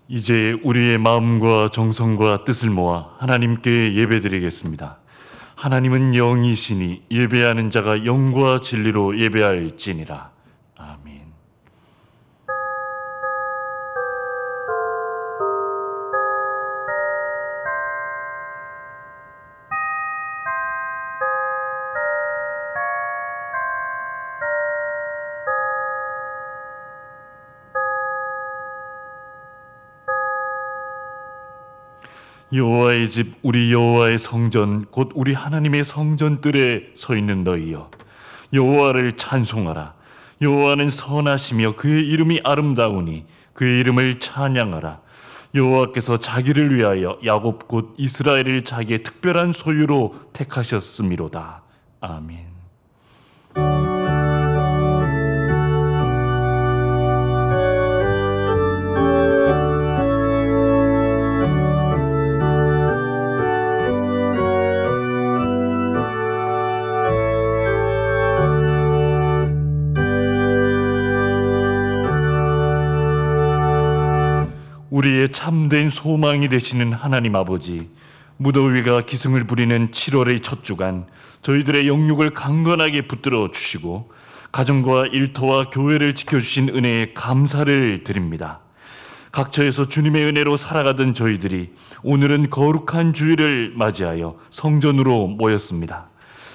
이제 우리의 마음과 정성과 뜻을 모아 하나님께 예배드리겠습니다. 하나님은 영이시니 예배하는 자가 영과 진리로 예배할지니라. 아멘. 여호와의 집 우리 여호와의 성전 곧 우리 하나님의 성전들에 서 있는 너희여, 여호와를 찬송하라. 여호와는 선하시며 그의 이름이 아름다우니 그의 이름을 찬양하라. 여호와께서 자기를 위하여 야곱 곧 이스라엘을 자기의 특별한 소유로 택하셨음이로다. 아멘. 우리의 참된 소망이 되시는 하나님 아버지, 무더위가 기승을 부리는 7월의 첫 주간 저희들의 영육을 강건하게 붙들어 주시고 가정과 일터와 교회를 지켜주신 은혜에 감사를 드립니다. 각처에서 주님의 은혜로 살아가던 저희들이 오늘은 거룩한 주일을 맞이하여 성전으로 모였습니다.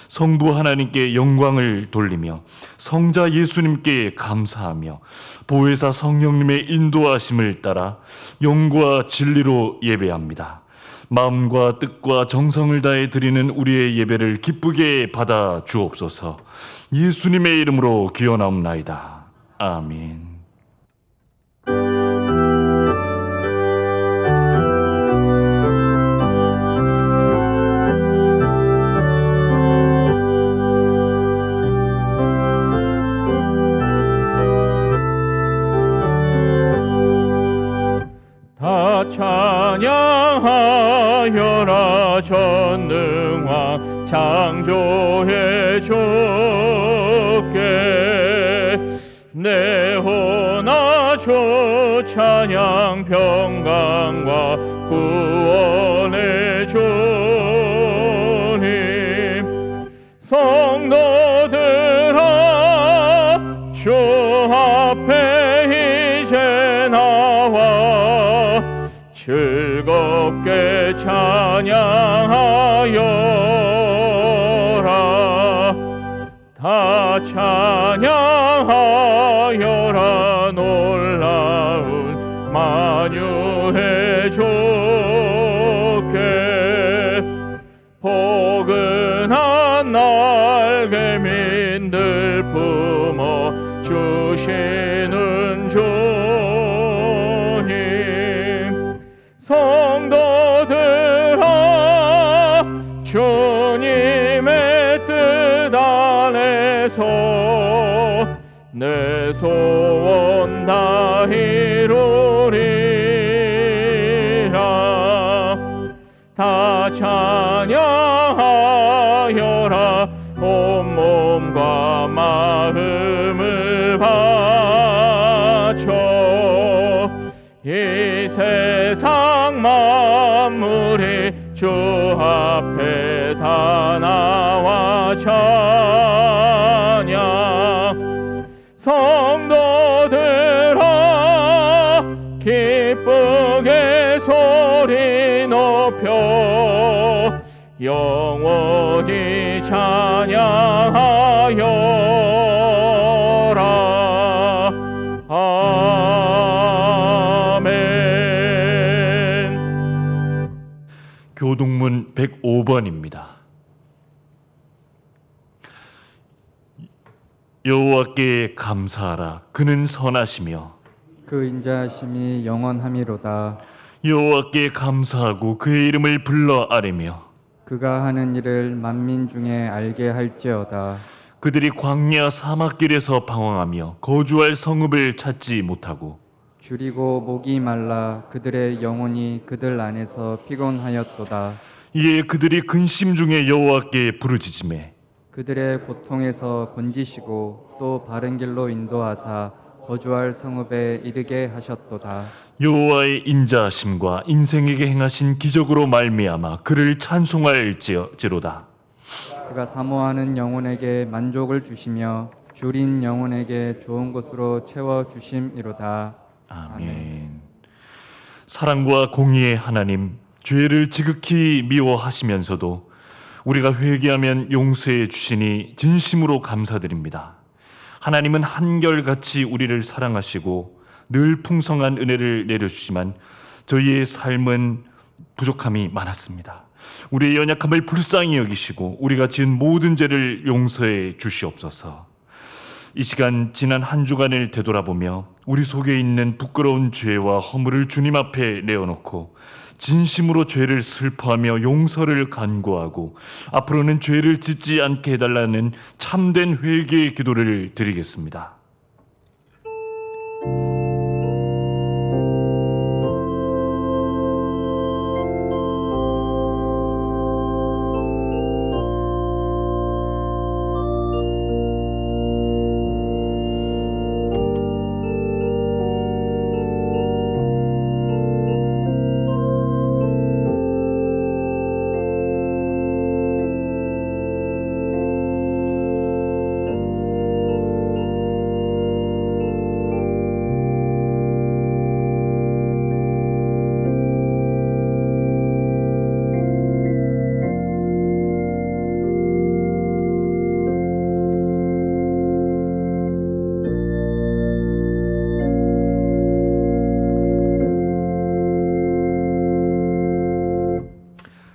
성부 하나님께 영광을 돌리며 성자 예수님께 감사하며 보혜사 성령님의 인도하심을 따라 영과 진리로 예배합니다. 마음과 뜻과 정성을 다해 드리는 우리의 예배를 기쁘게 받아 주옵소서. 예수님의 이름으로 기원하옵나이다. 아멘. 찬양하여라. 전능왕 창조해 주께 내 혼아주 찬양 평강과 구원의 주님. 성도들아 주 앞에 이제 나와 즐겁게 찬양하여라. 다 찬양하여라. 놀라운 만유의 주께 포근한 날개민들 품어 주시는 주님. 성도들아 주님의 뜻 안에서 내 소원 다 이루리라. 다 찬양하여라. 온몸과 마음을 바쳐 이 세상 만물이 주 앞에 다 나와 찬양. 성도들아 기쁘게 소리 높여 영원히 찬양하여라. 아멘. 교동문 105번입니다. 여호와께 감사하라. 그는 선하시며 그 인자하심이 영원함이로다. 여호와께 감사하고 그의 이름을 불러 아뢰며 그가 하는 일을 만민 중에 알게 할지어다. 그들이 광야 사막길에서 방황하며 거주할 성읍을 찾지 못하고 줄이고 목이 말라 그들의 영혼이 그들 안에서 피곤하였도다. 이에 그들이 근심 중에 여호와께 부르짖으매 그들의 고통에서 건지시고 또 바른 길로 인도하사 거주할 성읍에 이르게 하셨도다. 여호와의 인자하심과 인생에게 행하신 기적으로 말미암아 그를 찬송할지로다. 그가 사모하는 영혼에게 만족을 주시며 줄인 영혼에게 좋은 것으로 채워 주심이로다. 아멘. 사랑과 공의의 하나님, 죄를 지극히 미워하시면서도 우리가 회개하면 용서해 주시니 진심으로 감사드립니다. 하나님은 한결같이 우리를 사랑하시고 늘 풍성한 은혜를 내려주시지만 저희의 삶은 부족함이 많았습니다. 우리의 연약함을 불쌍히 여기시고 우리가 지은 모든 죄를 용서해 주시옵소서. 이 시간 지난 한 주간을 되돌아보며 우리 속에 있는 부끄러운 죄와 허물을 주님 앞에 내어놓고 진심으로 죄를 슬퍼하며 용서를 간구하고 앞으로는 죄를 짓지 않게 해달라는 참된 회개의 기도를 드리겠습니다.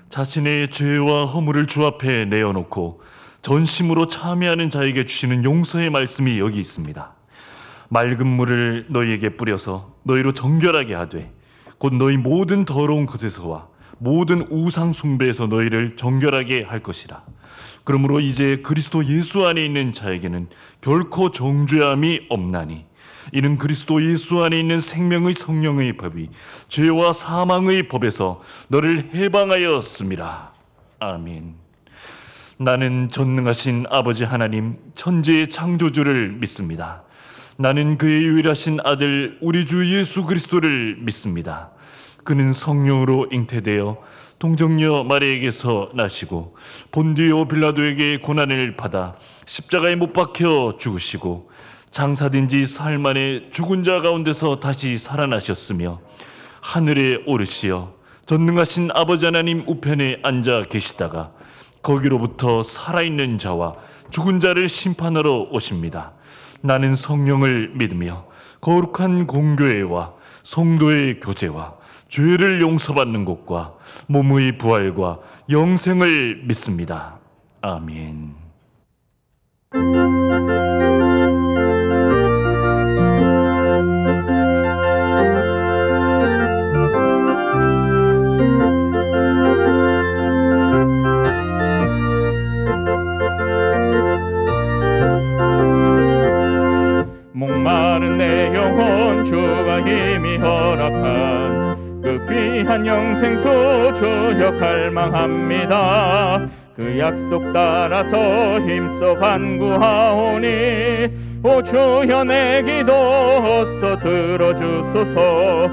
자신의 죄와 허물을 주 앞에 내어놓고 전심으로 참회하는 자에게 주시는 용서의 말씀이 여기 있습니다. 맑은 물을 너희에게 뿌려서 너희로 정결하게 하되 곧 너희 모든 더러운 것에서와 모든 우상 숭배에서 너희를 정결하게 할 것이라. 그러므로 이제 그리스도 예수 안에 있는 자에게는 결코 정죄함이 없나니 이는 그리스도 예수 안에 있는 생명의 성령의 법이 죄와 사망의 법에서 너를 해방하였음이라. 아멘. 나는 전능하신 아버지 하나님 천지의 창조주를 믿습니다. 나는 그의 유일하신 아들 우리 주 예수 그리스도를 믿습니다. 그는 성령으로 잉태되어 동정녀 마리에게서 나시고 본디오 빌라도에게 고난을 받아 십자가에 못 박혀 죽으시고 장사된 지 사흘 만에 죽은 자 가운데서 다시 살아나셨으며 하늘에 오르시어 전능하신 아버지 하나님 우편에 앉아 계시다가 거기로부터 살아있는 자와 죽은 자를 심판하러 오십니다. 나는 성령을 믿으며 거룩한 공교회와 성도의 교제와 죄를 용서받는 것과 몸의 부활과 영생을 믿습니다. 아멘. 목마른 내 영혼 주가 힘이 허락한 그 귀한 영생수 주여 갈망합니다. 그 약속 따라서 힘써 간구하오니 오 주여 내 기도 어서 들어주소서.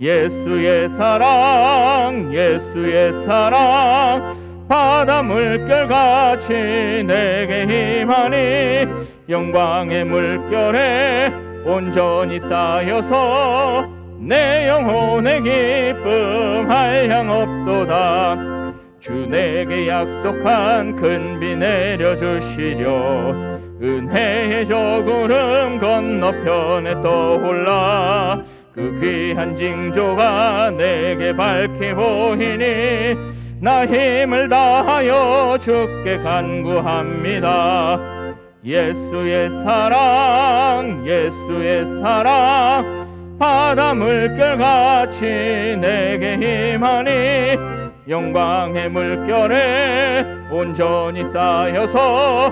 예수의 사랑 예수의 사랑 바다 물결같이 내게 임하니 영광의 물결에 온전히 쌓여서 내 영혼의 기쁨 한량 없도다. 주 내게 약속한 큰 비 내려주시려 은혜의 저 구름 건너편에 떠올라 그 귀한 징조가 내게 밝히 보이니 나 힘을 다하여 주께 간구합니다. 예수의 사랑 예수의 사랑 바다 물결같이 내게 임하니 영광의 물결에 온전히 쌓여서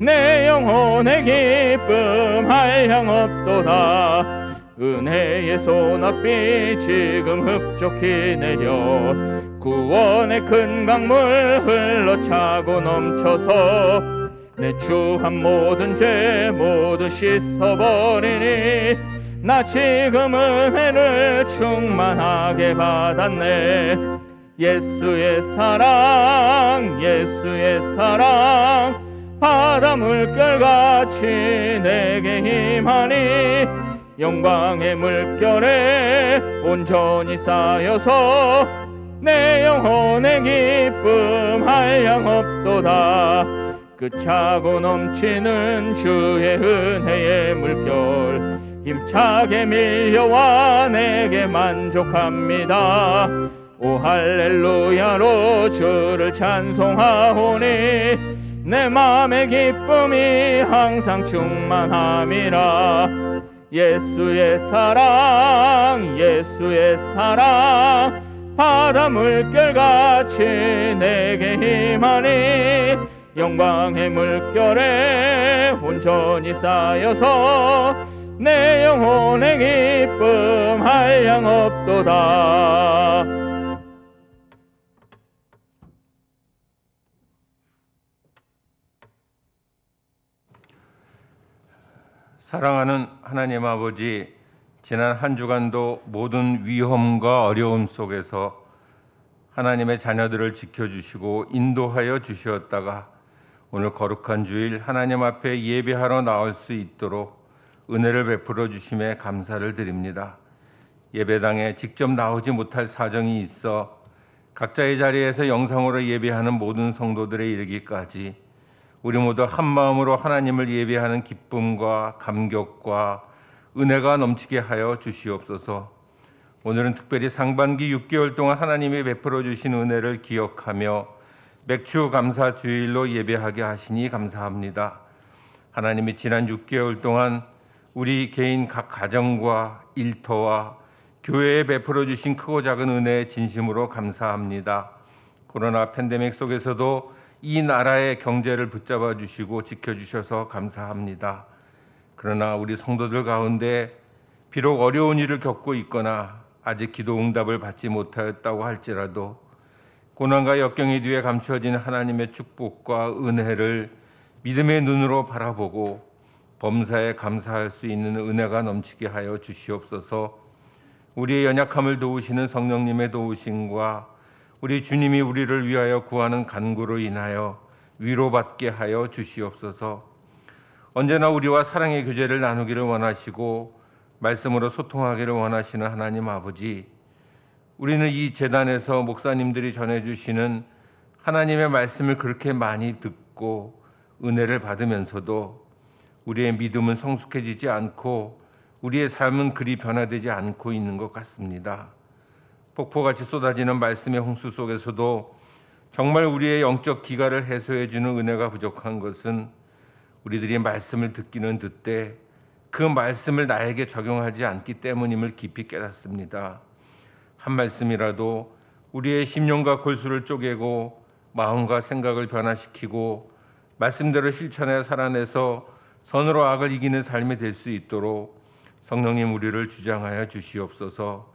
내 영혼의 기쁨 한량 없도다. 은혜의 소낙비 지금 흡족히 내려 구원의 큰 강물 흘러차고 넘쳐서 내 추한 모든 죄 모두 씻어버리니 나 지금 은혜를 충만하게 받았네. 예수의 사랑 예수의 사랑 바다 물결같이 내게 임하니 영광의 물결에 온전히 쌓여서 내 영혼의 기쁨 한량없도다. 끝차고 넘치는 주의 은혜의 물결 힘차게 밀려와 내게 만족합니다. 오 할렐루야로 주를 찬송하오니 내 맘의 기쁨이 항상 충만함이라. 예수의 사랑 예수의 사랑 바다 물결같이 내게 임하니 영광의 물결에 온전히 쌓여서 내 영혼의 기쁨 한량없도다. 사랑하는 하나님 아버지, 지난 한 주간도 모든 위험과 어려움 속에서 하나님의 자녀들을 지켜주시고 인도하여 주시었다가 오늘 거룩한 주일 하나님 앞에 예배하러 나올 수 있도록 은혜를 베풀어 주심에 감사를 드립니다. 예배당에 직접 나오지 못할 사정이 있어 각자의 자리에서 영상으로 예배하는 모든 성도들에 이르기까지 우리 모두 한 마음으로 하나님을 예배하는 기쁨과 감격과 은혜가 넘치게 하여 주시옵소서. 오늘은 특별히 상반기 6개월 동안 하나님이 베풀어 주신 은혜를 기억하며 맥주 감사 주일로 예배하게 하시니 감사합니다. 하나님이 지난 6개월 동안 우리 개인 각 가정과 일터와 교회에 베풀어 주신 크고 작은 은혜에 진심으로 감사합니다. 코로나 팬데믹 속에서도 이 나라의 경제를 붙잡아 주시고 지켜주셔서 감사합니다. 그러나 우리 성도들 가운데 비록 어려운 일을 겪고 있거나 아직 기도 응답을 받지 못하였다고 할지라도 고난과 역경의 뒤에 감춰진 하나님의 축복과 은혜를 믿음의 눈으로 바라보고 범사에 감사할 수 있는 은혜가 넘치게 하여 주시옵소서. 우리의 연약함을 도우시는 성령님의 도우심과 우리 주님이 우리를 위하여 구하는 간구로 인하여 위로받게 하여 주시옵소서. 언제나 우리와 사랑의 교제를 나누기를 원하시고 말씀으로 소통하기를 원하시는 하나님 아버지, 우리는 이 제단에서 목사님들이 전해주시는 하나님의 말씀을 그렇게 많이 듣고 은혜를 받으면서도 우리의 믿음은 성숙해지지 않고 우리의 삶은 그리 변화되지 않고 있는 것 같습니다. 폭포같이 쏟아지는 말씀의 홍수 속에서도 정말 우리의 영적 기갈을 해소해주는 은혜가 부족한 것은 우리들이 말씀을 듣기는 듣되 그 말씀을 나에게 적용하지 않기 때문임을 깊이 깨닫습니다. 한 말씀이라도 우리의 심령과 골수를 쪼개고 마음과 생각을 변화시키고 말씀대로 실천해 살아내서 선으로 악을 이기는 삶이 될 수 있도록 성령님 우리를 주장하여 주시옵소서.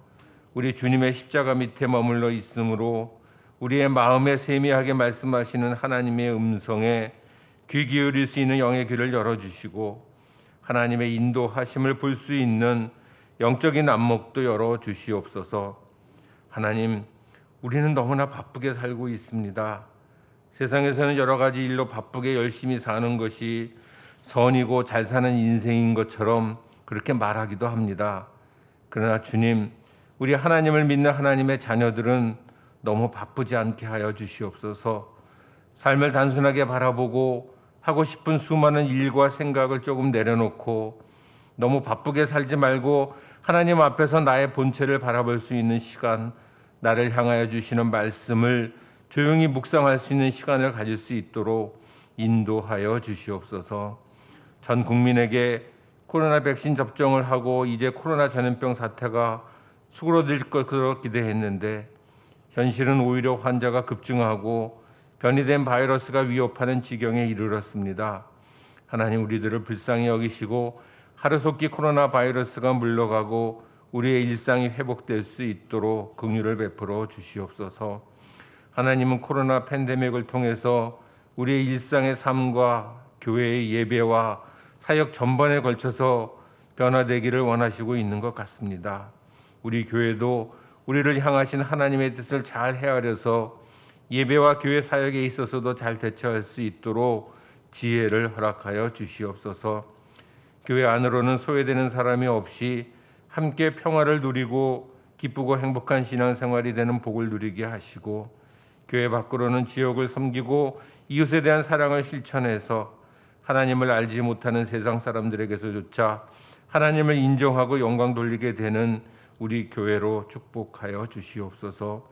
우리 주님의 십자가 밑에 머물러 있으므로 우리의 마음에 세미하게 말씀하시는 하나님의 음성에 귀 기울일 수 있는 영의 귀를 열어주시고 하나님의 인도하심을 볼 수 있는 영적인 안목도 열어주시옵소서. 하나님, 우리는 너무나 바쁘게 살고 있습니다. 세상에서는 여러 가지 일로 바쁘게 열심히 사는 것이 선이고 잘 사는 인생인 것처럼 그렇게 말하기도 합니다. 그러나 주님, 우리 하나님을 믿는 하나님의 자녀들은 너무 바쁘지 않게 하여 주시옵소서. 삶을 단순하게 바라보고 하고 싶은 수많은 일과 생각을 조금 내려놓고 너무 바쁘게 살지 말고 하나님 앞에서 나의 본체를 바라볼 수 있는 시간, 나를 향하여 주시는 말씀을 조용히 묵상할 수 있는 시간을 가질 수 있도록 인도하여 주시옵소서. 전 국민에게 코로나 백신 접종을 하고 이제 코로나 전염병 사태가 수그러들 것으로 기대했는데 현실은 오히려 환자가 급증하고 변이된 바이러스가 위협하는 지경에 이르렀습니다. 하나님, 우리들을 불쌍히 여기시고 하루속히 코로나 바이러스가 물러가고 우리의 일상이 회복될 수 있도록 긍휼을 베풀어 주시옵소서. 하나님은 코로나 팬데믹을 통해서 우리의 일상의 삶과 교회의 예배와 사역 전반에 걸쳐서 변화되기를 원하시고 있는 것 같습니다. 우리 교회도 우리를 향하신 하나님의 뜻을 잘 헤아려서 예배와 교회 사역에 있어서도 잘 대처할 수 있도록 지혜를 허락하여 주시옵소서. 교회 안으로는 소외되는 사람이 없이 함께 평화를 누리고 기쁘고 행복한 신앙생활이 되는 복을 누리게 하시고, 교회 밖으로는 지역을 섬기고 이웃에 대한 사랑을 실천해서 하나님을 알지 못하는 세상 사람들에게서조차 하나님을 인정하고 영광 돌리게 되는 우리 교회로 축복하여 주시옵소서.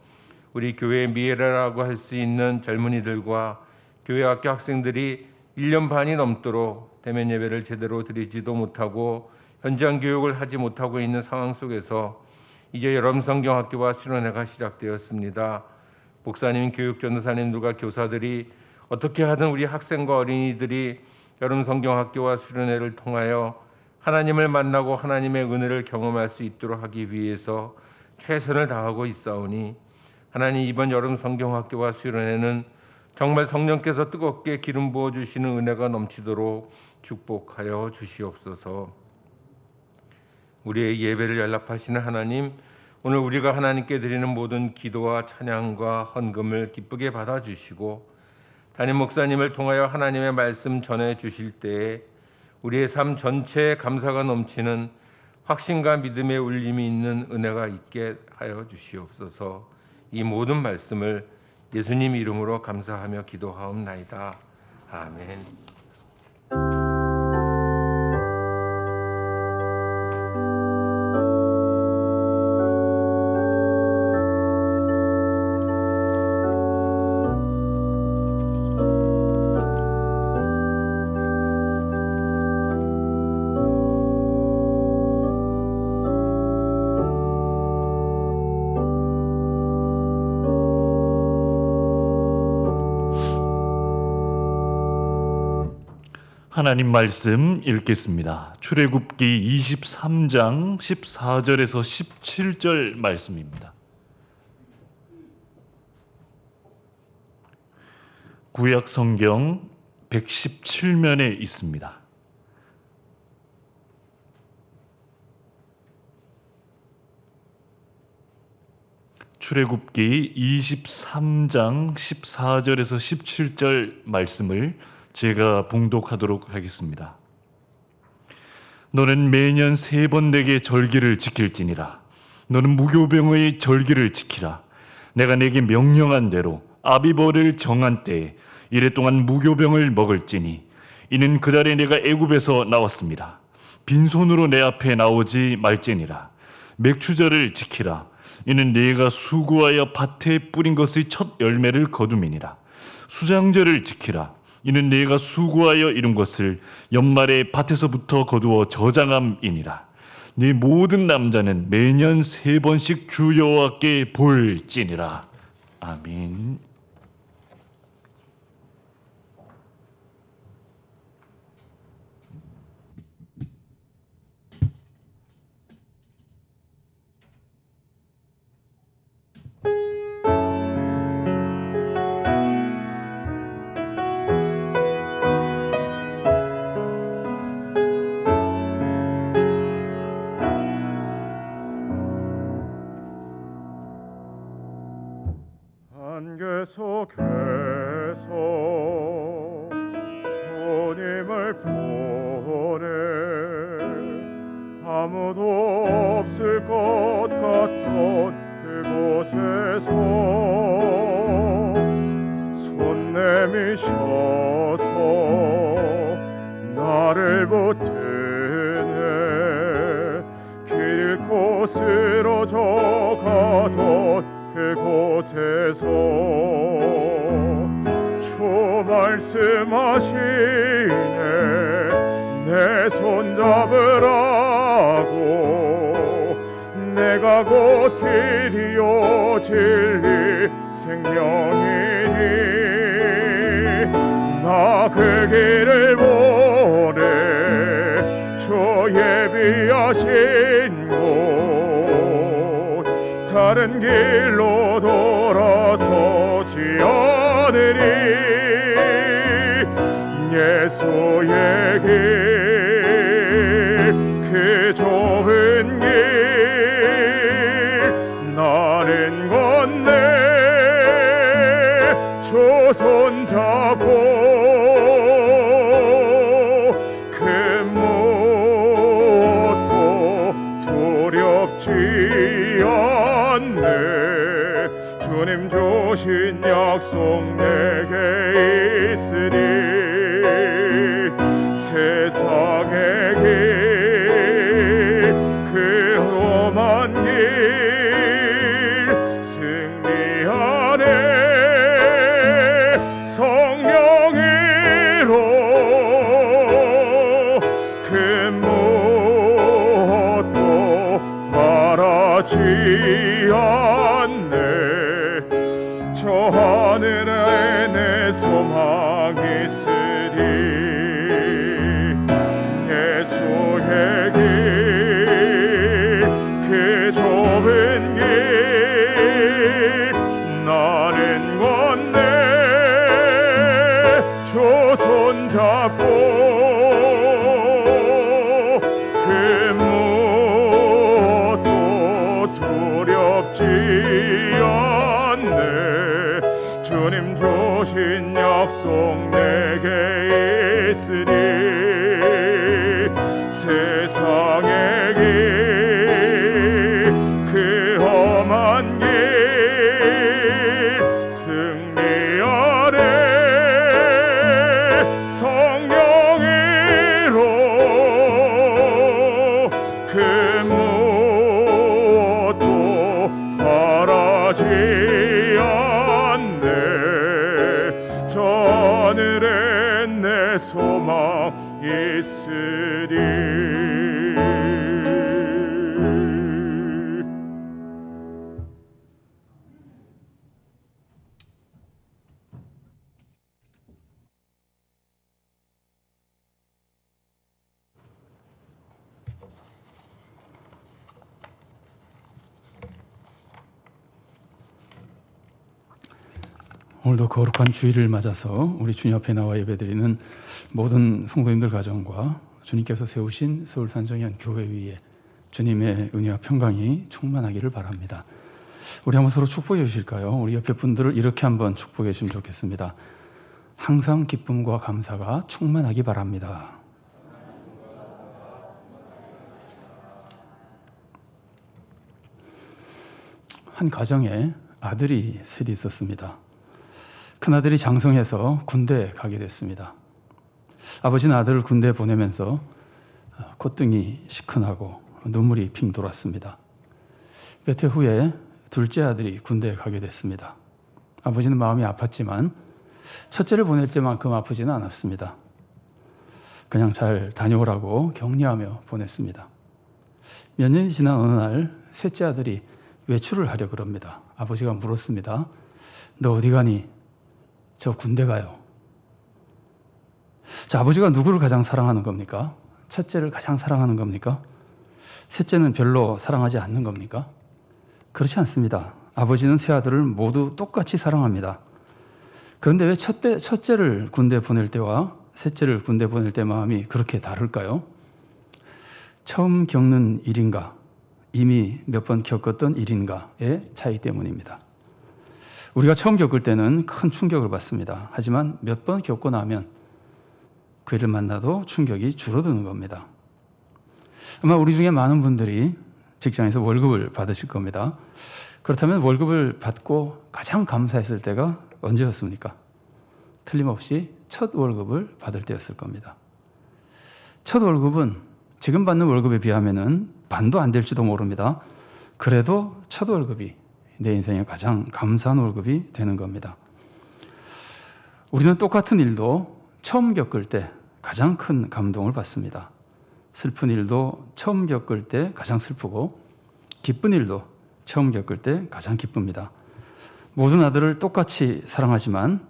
우리 교회의 미래라고 할 수 있는 젊은이들과 교회 학교 학생들이 1년 반이 넘도록 대면 예배를 제대로 드리지도 못하고 현장 교육을 하지 못하고 있는 상황 속에서 이제 여름 성경학교와 수련회가 시작되었습니다. 목사님, 교육 전도사님들과 교사들이 어떻게 하든 우리 학생과 어린이들이 여름 성경학교와 수련회를 통하여 하나님을 만나고 하나님의 은혜를 경험할 수 있도록 하기 위해서 최선을 다하고 있사오니, 하나님, 이번 여름 성경학교와 수련회는 정말 성령께서 뜨겁게 기름 부어 주시는 은혜가 넘치도록 축복하여 주시옵소서. 우리의 예배를 연락하시는 하나님, 오늘 우리가 하나님께 드리는 모든 기도와 찬양과 헌금을 기쁘게 받아주시고, 담임 목사님을 통하여 하나님의 말씀 전해 주실 때에 우리의 삶 전체에 감사가 넘치는 확신과 믿음의 울림이 있는 은혜가 있게 하여 주시옵소서. 이 모든 말씀을 예수님 이름으로 감사하며 기도하옵나이다. 아멘. 하나님 말씀 읽겠습니다. 출애굽기 23장 14절에서 17절 말씀입니다. 구약 성경 117면에 있습니다. 출애굽기 23장 14절에서 17절 말씀을 제가 봉독하도록 하겠습니다. 너는 매년 3번 내게 절기를 지킬지니라. 너는 무교병의 절기를 지키라. 내가 내게 명령한 대로 아비벌을 정한 때에 이래 동안 무교병을 먹을지니 이는 그달에 내가 애굽에서 나왔습니다. 빈손으로 내 앞에 나오지 말지니라. 맥추절을 지키라. 이는 네가 수고하여 밭에 뿌린 것의 첫 열매를 거둠이니라. 수장절을 지키라. 이는 네가 수고하여 이룬 것을 연말에 밭에서부터 거두어 저장함이니라. 네 모든 남자는 매년 3번씩 주 여호와께 볼지니라. 아멘. 안개 속에서 주님을 보내 아무도 없을 것 같던 그곳에서 손 내미셔서 나를 붙드네 길 잃고 쓰러져 가던 그곳에서 주 말씀하시네 내 손 잡으라고 내가 곧 길이요 진리 생명이니 나 그 길을 보내 주 예비하신 곳 다른 길로 돌아서지 않으리 예수의 그 좁은 길 나는 건네 주 손잡고 그 무엇도 두렵지 않네. 주님 주신 약속 내게 있으니 세상의 길 그 험한 길 승리하네. 성령으로 그 무엇도 바라지 않네. 저 하늘에 내 소망이 있으리 예수의 길 그 좁은 길 나는 건네 주 손잡고 그 무엇도 두렵지 않네. 주님 주신 약속 내게 있으니 세상의 길 그 험한 길 승리하래. 성령으로 그 무엇도 바라지 않네. 저 하늘에 내 소망 있으리. 오늘도 거룩한 주일을 맞아서 우리 주님 앞에 나와 예배드리는 모든 성도님들 가정과 주님께서 세우신 서울산정현 교회 위에 주님의 은혜와 평강이 충만하기를 바랍니다. 우리 한번 서로 축복해 주실까요? 우리 옆에 분들을 이렇게 한번 축복해 주시면 좋겠습니다. 항상 기쁨과 감사가 충만하기 바랍니다. 한 가정에 아들이 셋이 있었습니다. 큰아들이 장성해서 군대에 가게 됐습니다. 아버지는 아들을 군대에 보내면서 콧등이 시큰하고 눈물이 핑 돌았습니다. 몇 해 후에 둘째 아들이 군대에 가게 됐습니다. 아버지는 마음이 아팠지만 첫째를 보낼 때만큼 아프지는 않았습니다. 그냥 잘 다녀오라고 격려하며 보냈습니다. 몇 년이 지난 어느 날 셋째 아들이 외출을 하려 그럽니다. 아버지가 물었습니다. 너 어디 가니? 저 군대 가요. 자, 아버지가 누구를 가장 사랑하는 겁니까? 첫째를 가장 사랑하는 겁니까? 셋째는 별로 사랑하지 않는 겁니까? 그렇지 않습니다. 아버지는 세 아들을 모두 똑같이 사랑합니다. 그런데 왜 첫째를 군대 보낼 때와 셋째를 군대 보낼 때 마음이 그렇게 다를까요? 처음 겪는 일인가, 이미 몇 번 겪었던 일인가의 차이 때문입니다. 우리가 처음 겪을 때는 큰 충격을 받습니다. 하지만 몇 번 겪고 나면 그 일을 만나도 충격이 줄어드는 겁니다. 아마 우리 중에 많은 분들이 직장에서 월급을 받으실 겁니다. 그렇다면 월급을 받고 가장 감사했을 때가 언제였습니까? 틀림없이 첫 월급을 받을 때였을 겁니다. 첫 월급은 지금 받는 월급에 비하면 반도 안 될지도 모릅니다. 그래도 첫 월급이 내 인생에 가장 감사한 월급이 되는 겁니다. 우리는 똑같은 일도 처음 겪을 때 가장 큰 감동을 받습니다. 슬픈 일도 처음 겪을 때 가장 슬프고 기쁜 일도 처음 겪을 때 가장 기쁩니다. 모든 아들을 똑같이 사랑하지만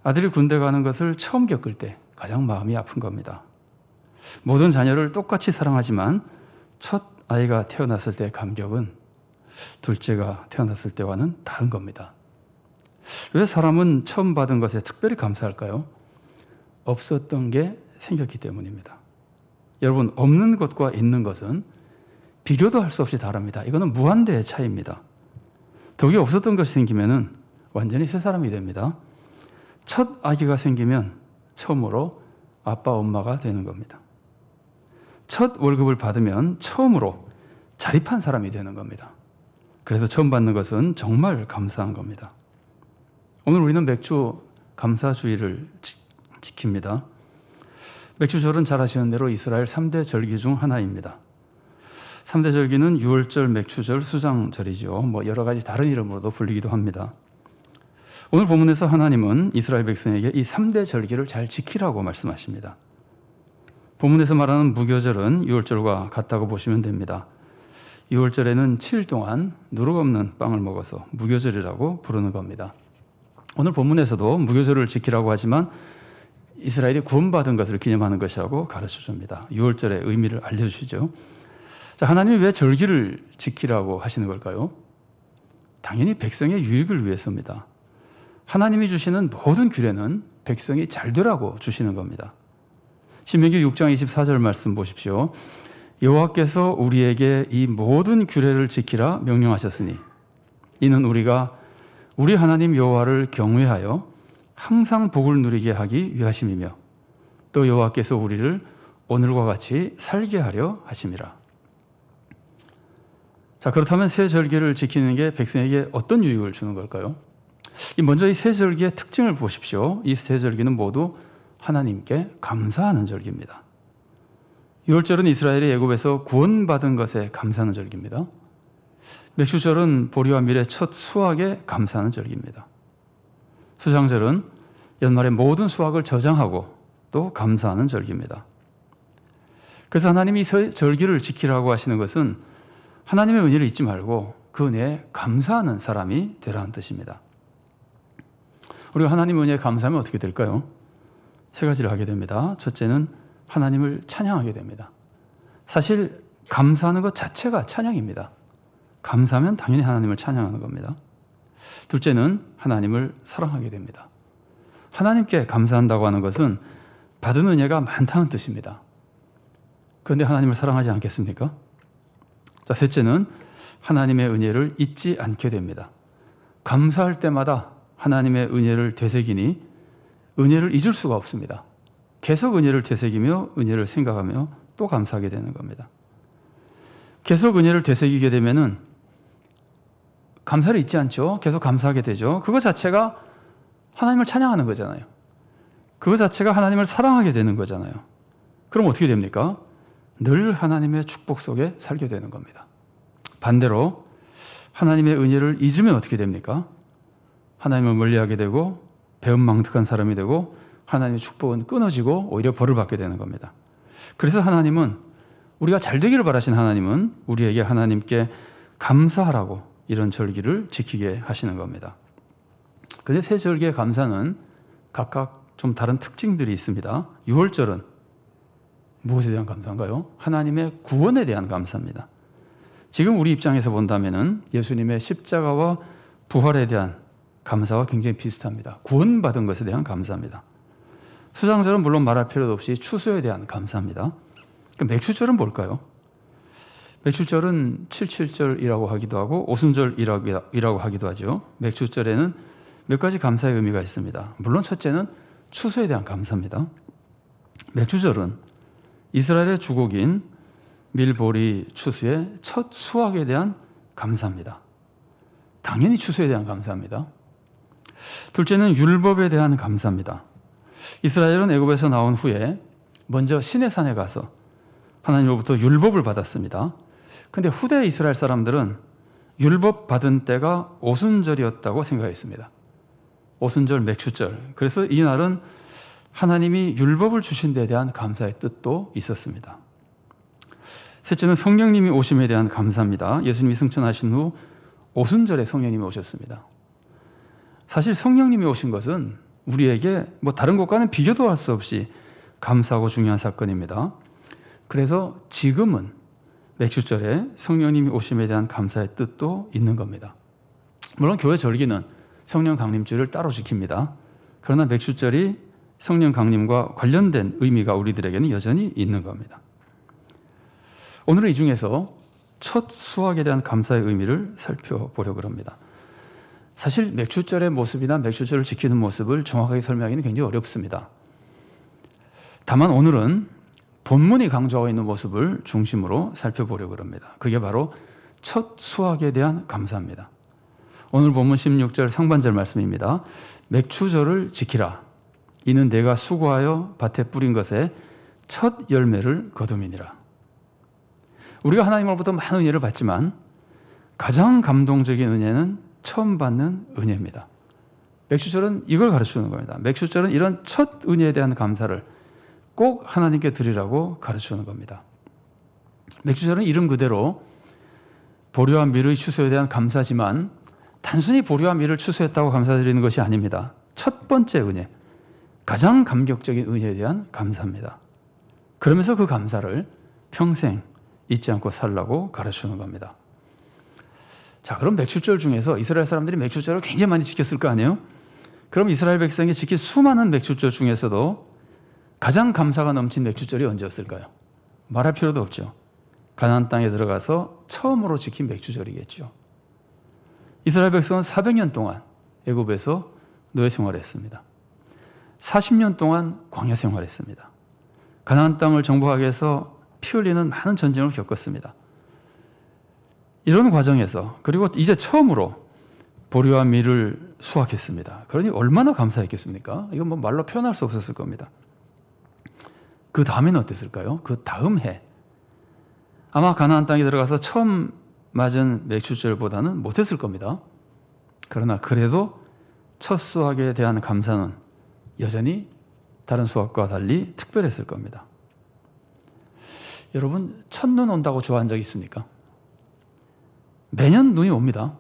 아들이 군대 가는 것을 처음 겪을 때 가장 마음이 아픈 겁니다. 모든 자녀를 똑같이 사랑하지만 첫 아이가 태어났을 때의 감격은 둘째가 태어났을 때와는 다른 겁니다. 왜 사람은 처음 받은 것에 특별히 감사할까요? 없었던 게 생겼기 때문입니다. 여러분, 없는 것과 있는 것은 비교도 할 수 없이 다릅니다. 이거는 무한대의 차이입니다. 덕이 없었던 것이 생기면은 완전히 새 사람이 됩니다. 첫 아기가 생기면 처음으로 아빠, 엄마가 되는 겁니다. 첫 월급을 받으면 처음으로 자립한 사람이 되는 겁니다. 그래서 처음 받는 것은 정말 감사한 겁니다. 오늘 우리는 맥주 감사주의를 지킵니다. 맥주절은 잘 아시는 대로 이스라엘 3대 절기 중 하나입니다. 3대 절기는 유월절, 맥주절, 수장절이죠. 여러 가지 다른 이름으로도 불리기도 합니다. 오늘 본문에서 하나님은 이스라엘 백성에게 이 3대 절기를 잘 지키라고 말씀하십니다. 본문에서 말하는 무교절은 유월절과 같다고 보시면 됩니다. 유월절에는 7일 동안 누룩 없는 빵을 먹어서 무교절이라고 부르는 겁니다. 오늘 본문에서도 무교절을 지키라고 하지만 이스라엘이 구원받은 것을 기념하는 것이라고 가르쳐줍니다. 유월절의 의미를 알려주시죠. 자, 하나님이 왜 절기를 지키라고 하시는 걸까요? 당연히 백성의 유익을 위해서입니다. 하나님이 주시는 모든 규례는 백성이 잘 되라고 주시는 겁니다. 신명기 6장 24절 말씀 보십시오. 여호와께서 우리에게 이 모든 규례를 지키라 명령하셨으니 이는 우리가 우리 하나님 여호와를 경외하여 항상 복을 누리게 하기 위하심이며 또 여호와께서 우리를 오늘과 같이 살게 하려 하심이라. 자, 그렇다면 새 절기를 지키는 게 백성에게 어떤 유익을 주는 걸까요? 먼저 이 새 절기의 특징을 보십시오. 이 새 절기는 모두 하나님께 감사하는 절기입니다. 유월절은 이스라엘이 애굽에서 구원받은 것에 감사하는 절기입니다. 맥주절은 보리와 밀의 첫 수확에 감사하는 절기입니다. 수장절은 연말의 모든 수확을 저장하고 또 감사하는 절기입니다. 그래서 하나님이 이 절기를 지키라고 하시는 것은 하나님의 은혜를 잊지 말고 그 은혜에 감사하는 사람이 되라는 뜻입니다. 우리가 하나님의 은혜에 감사하면 어떻게 될까요? 세 가지를 하게 됩니다. 첫째는 하나님을 찬양하게 됩니다. 사실 감사하는 것 자체가 찬양입니다. 감사하면 당연히 하나님을 찬양하는 겁니다. 둘째는 하나님을 사랑하게 됩니다. 하나님께 감사한다고 하는 것은 받은 은혜가 많다는 뜻입니다. 그런데 하나님을 사랑하지 않겠습니까? 자, 셋째는 하나님의 은혜를 잊지 않게 됩니다. 감사할 때마다 하나님의 은혜를 되새기니 은혜를 잊을 수가 없습니다. 계속 은혜를 되새기며 은혜를 생각하며 또 감사하게 되는 겁니다. 계속 은혜를 되새기게 되면은 감사를 잊지 않죠. 계속 감사하게 되죠. 그거 자체가 하나님을 찬양하는 거잖아요. 그거 자체가 하나님을 사랑하게 되는 거잖아요. 그럼 어떻게 됩니까? 늘 하나님의 축복 속에 살게 되는 겁니다. 반대로 하나님의 은혜를 잊으면 어떻게 됩니까? 하나님을 멀리하게 되고 배은망덕한 사람이 되고 하나님의 축복은 끊어지고 오히려 벌을 받게 되는 겁니다. 그래서 하나님은 우리가 잘 되기를 바라신 하나님은 우리에게 하나님께 감사하라고 이런 절기를 지키게 하시는 겁니다. 그런데 새 절기의 감사는 각각 좀 다른 특징들이 있습니다. 유월절은 무엇에 대한 감사인가요? 하나님의 구원에 대한 감사입니다. 지금 우리 입장에서 본다면은 예수님의 십자가와 부활에 대한 감사와 굉장히 비슷합니다. 구원받은 것에 대한 감사입니다. 수장절은 물론 말할 필요도 없이 추수에 대한 감사입니다. 그럼 맥주절은 뭘까요? 맥주절은 7.7절이라고 하기도 하고 오순절이라고 하기도 하죠. 맥주절에는 몇 가지 감사의 의미가 있습니다. 물론 첫째는 추수에 대한 감사입니다. 맥주절은 이스라엘의 주곡인 밀보리 추수의 첫 수확에 대한 감사입니다. 당연히 추수에 대한 감사입니다. 둘째는 율법에 대한 감사입니다. 이스라엘은 애굽에서 나온 후에 먼저 시내산에 가서 하나님으로부터 율법을 받았습니다. 그런데 후대 이스라엘 사람들은 율법 받은 때가 오순절이었다고 생각했습니다. 오순절, 맥주절. 그래서 이 날은 하나님이 율법을 주신 데에 대한 감사의 뜻도 있었습니다. 셋째는 성령님이 오심에 대한 감사입니다. 예수님이 승천하신 후 오순절에 성령님이 오셨습니다. 사실 성령님이 오신 것은 우리에게 다른 것과는 비교도 할 수 없이 감사하고 중요한 사건입니다. 그래서 지금은 맥주절에 성령님이 오심에 대한 감사의 뜻도 있는 겁니다. 물론 교회 절기는 성령 강림주를 따로 지킵니다. 그러나 맥주절이 성령 강림과 관련된 의미가 우리들에게는 여전히 있는 겁니다. 오늘은 이 중에서 첫 수확에 대한 감사의 의미를 살펴보려고 합니다. 사실 맥추절의 모습이나 맥추절을 지키는 모습을 정확하게 설명하기는 굉장히 어렵습니다. 다만 오늘은 본문이 강조하고 있는 모습을 중심으로 살펴보려고 합니다. 그게 바로 첫 수확에 대한 감사입니다. 오늘 본문 16절 상반절 말씀입니다. 맥추절을 지키라. 이는 내가 수고하여 밭에 뿌린 것에 첫 열매를 거둠이니라. 우리가 하나님으로부터 많은 은혜를 받지만 가장 감동적인 은혜는 처음 받는 은혜입니다. 맥추절은 이걸 가르치는 겁니다. 맥추절은 이런 첫 은혜에 대한 감사를 꼭 하나님께 드리라고 가르치는 겁니다. 맥추절은 이름 그대로 보리와 밀의 추수에 대한 감사지만 단순히 보리와 밀을 추수했다고 감사드리는 것이 아닙니다. 첫 번째 은혜, 가장 감격적인 은혜에 대한 감사입니다. 그러면서 그 감사를 평생 잊지 않고 살라고 가르치는 겁니다. 자, 그럼 맥추절 중에서 이스라엘 사람들이 맥추절을 굉장히 많이 지켰을 거 아니에요? 그럼 이스라엘 백성이 지킨 수많은 맥추절 중에서도 가장 감사가 넘친 맥추절이 언제였을까요? 말할 필요도 없죠. 가나안 땅에 들어가서 처음으로 지킨 맥추절이겠죠. 이스라엘 백성은 400년 동안 애굽에서 노예 생활했습니다. 40년 동안 광야 생활했습니다. 가나안 땅을 정복하기 위해서 피 흘리는 많은 전쟁을 겪었습니다. 이런 과정에서 그리고 이제 처음으로 보리와 밀을 수확했습니다. 그러니 얼마나 감사했겠습니까? 이건 뭐 말로 표현할 수 없었을 겁니다. 그 다음에는 어땠을까요? 그 다음 해 아마 가나안 땅에 들어가서 처음 맞은 맥추절보다는 못했을 겁니다. 그러나 그래도 첫 수확에 대한 감사는 여전히 다른 수확과 달리 특별했을 겁니다. 여러분, 첫눈 온다고 좋아한 적 있습니까? 매년 눈이 옵니다.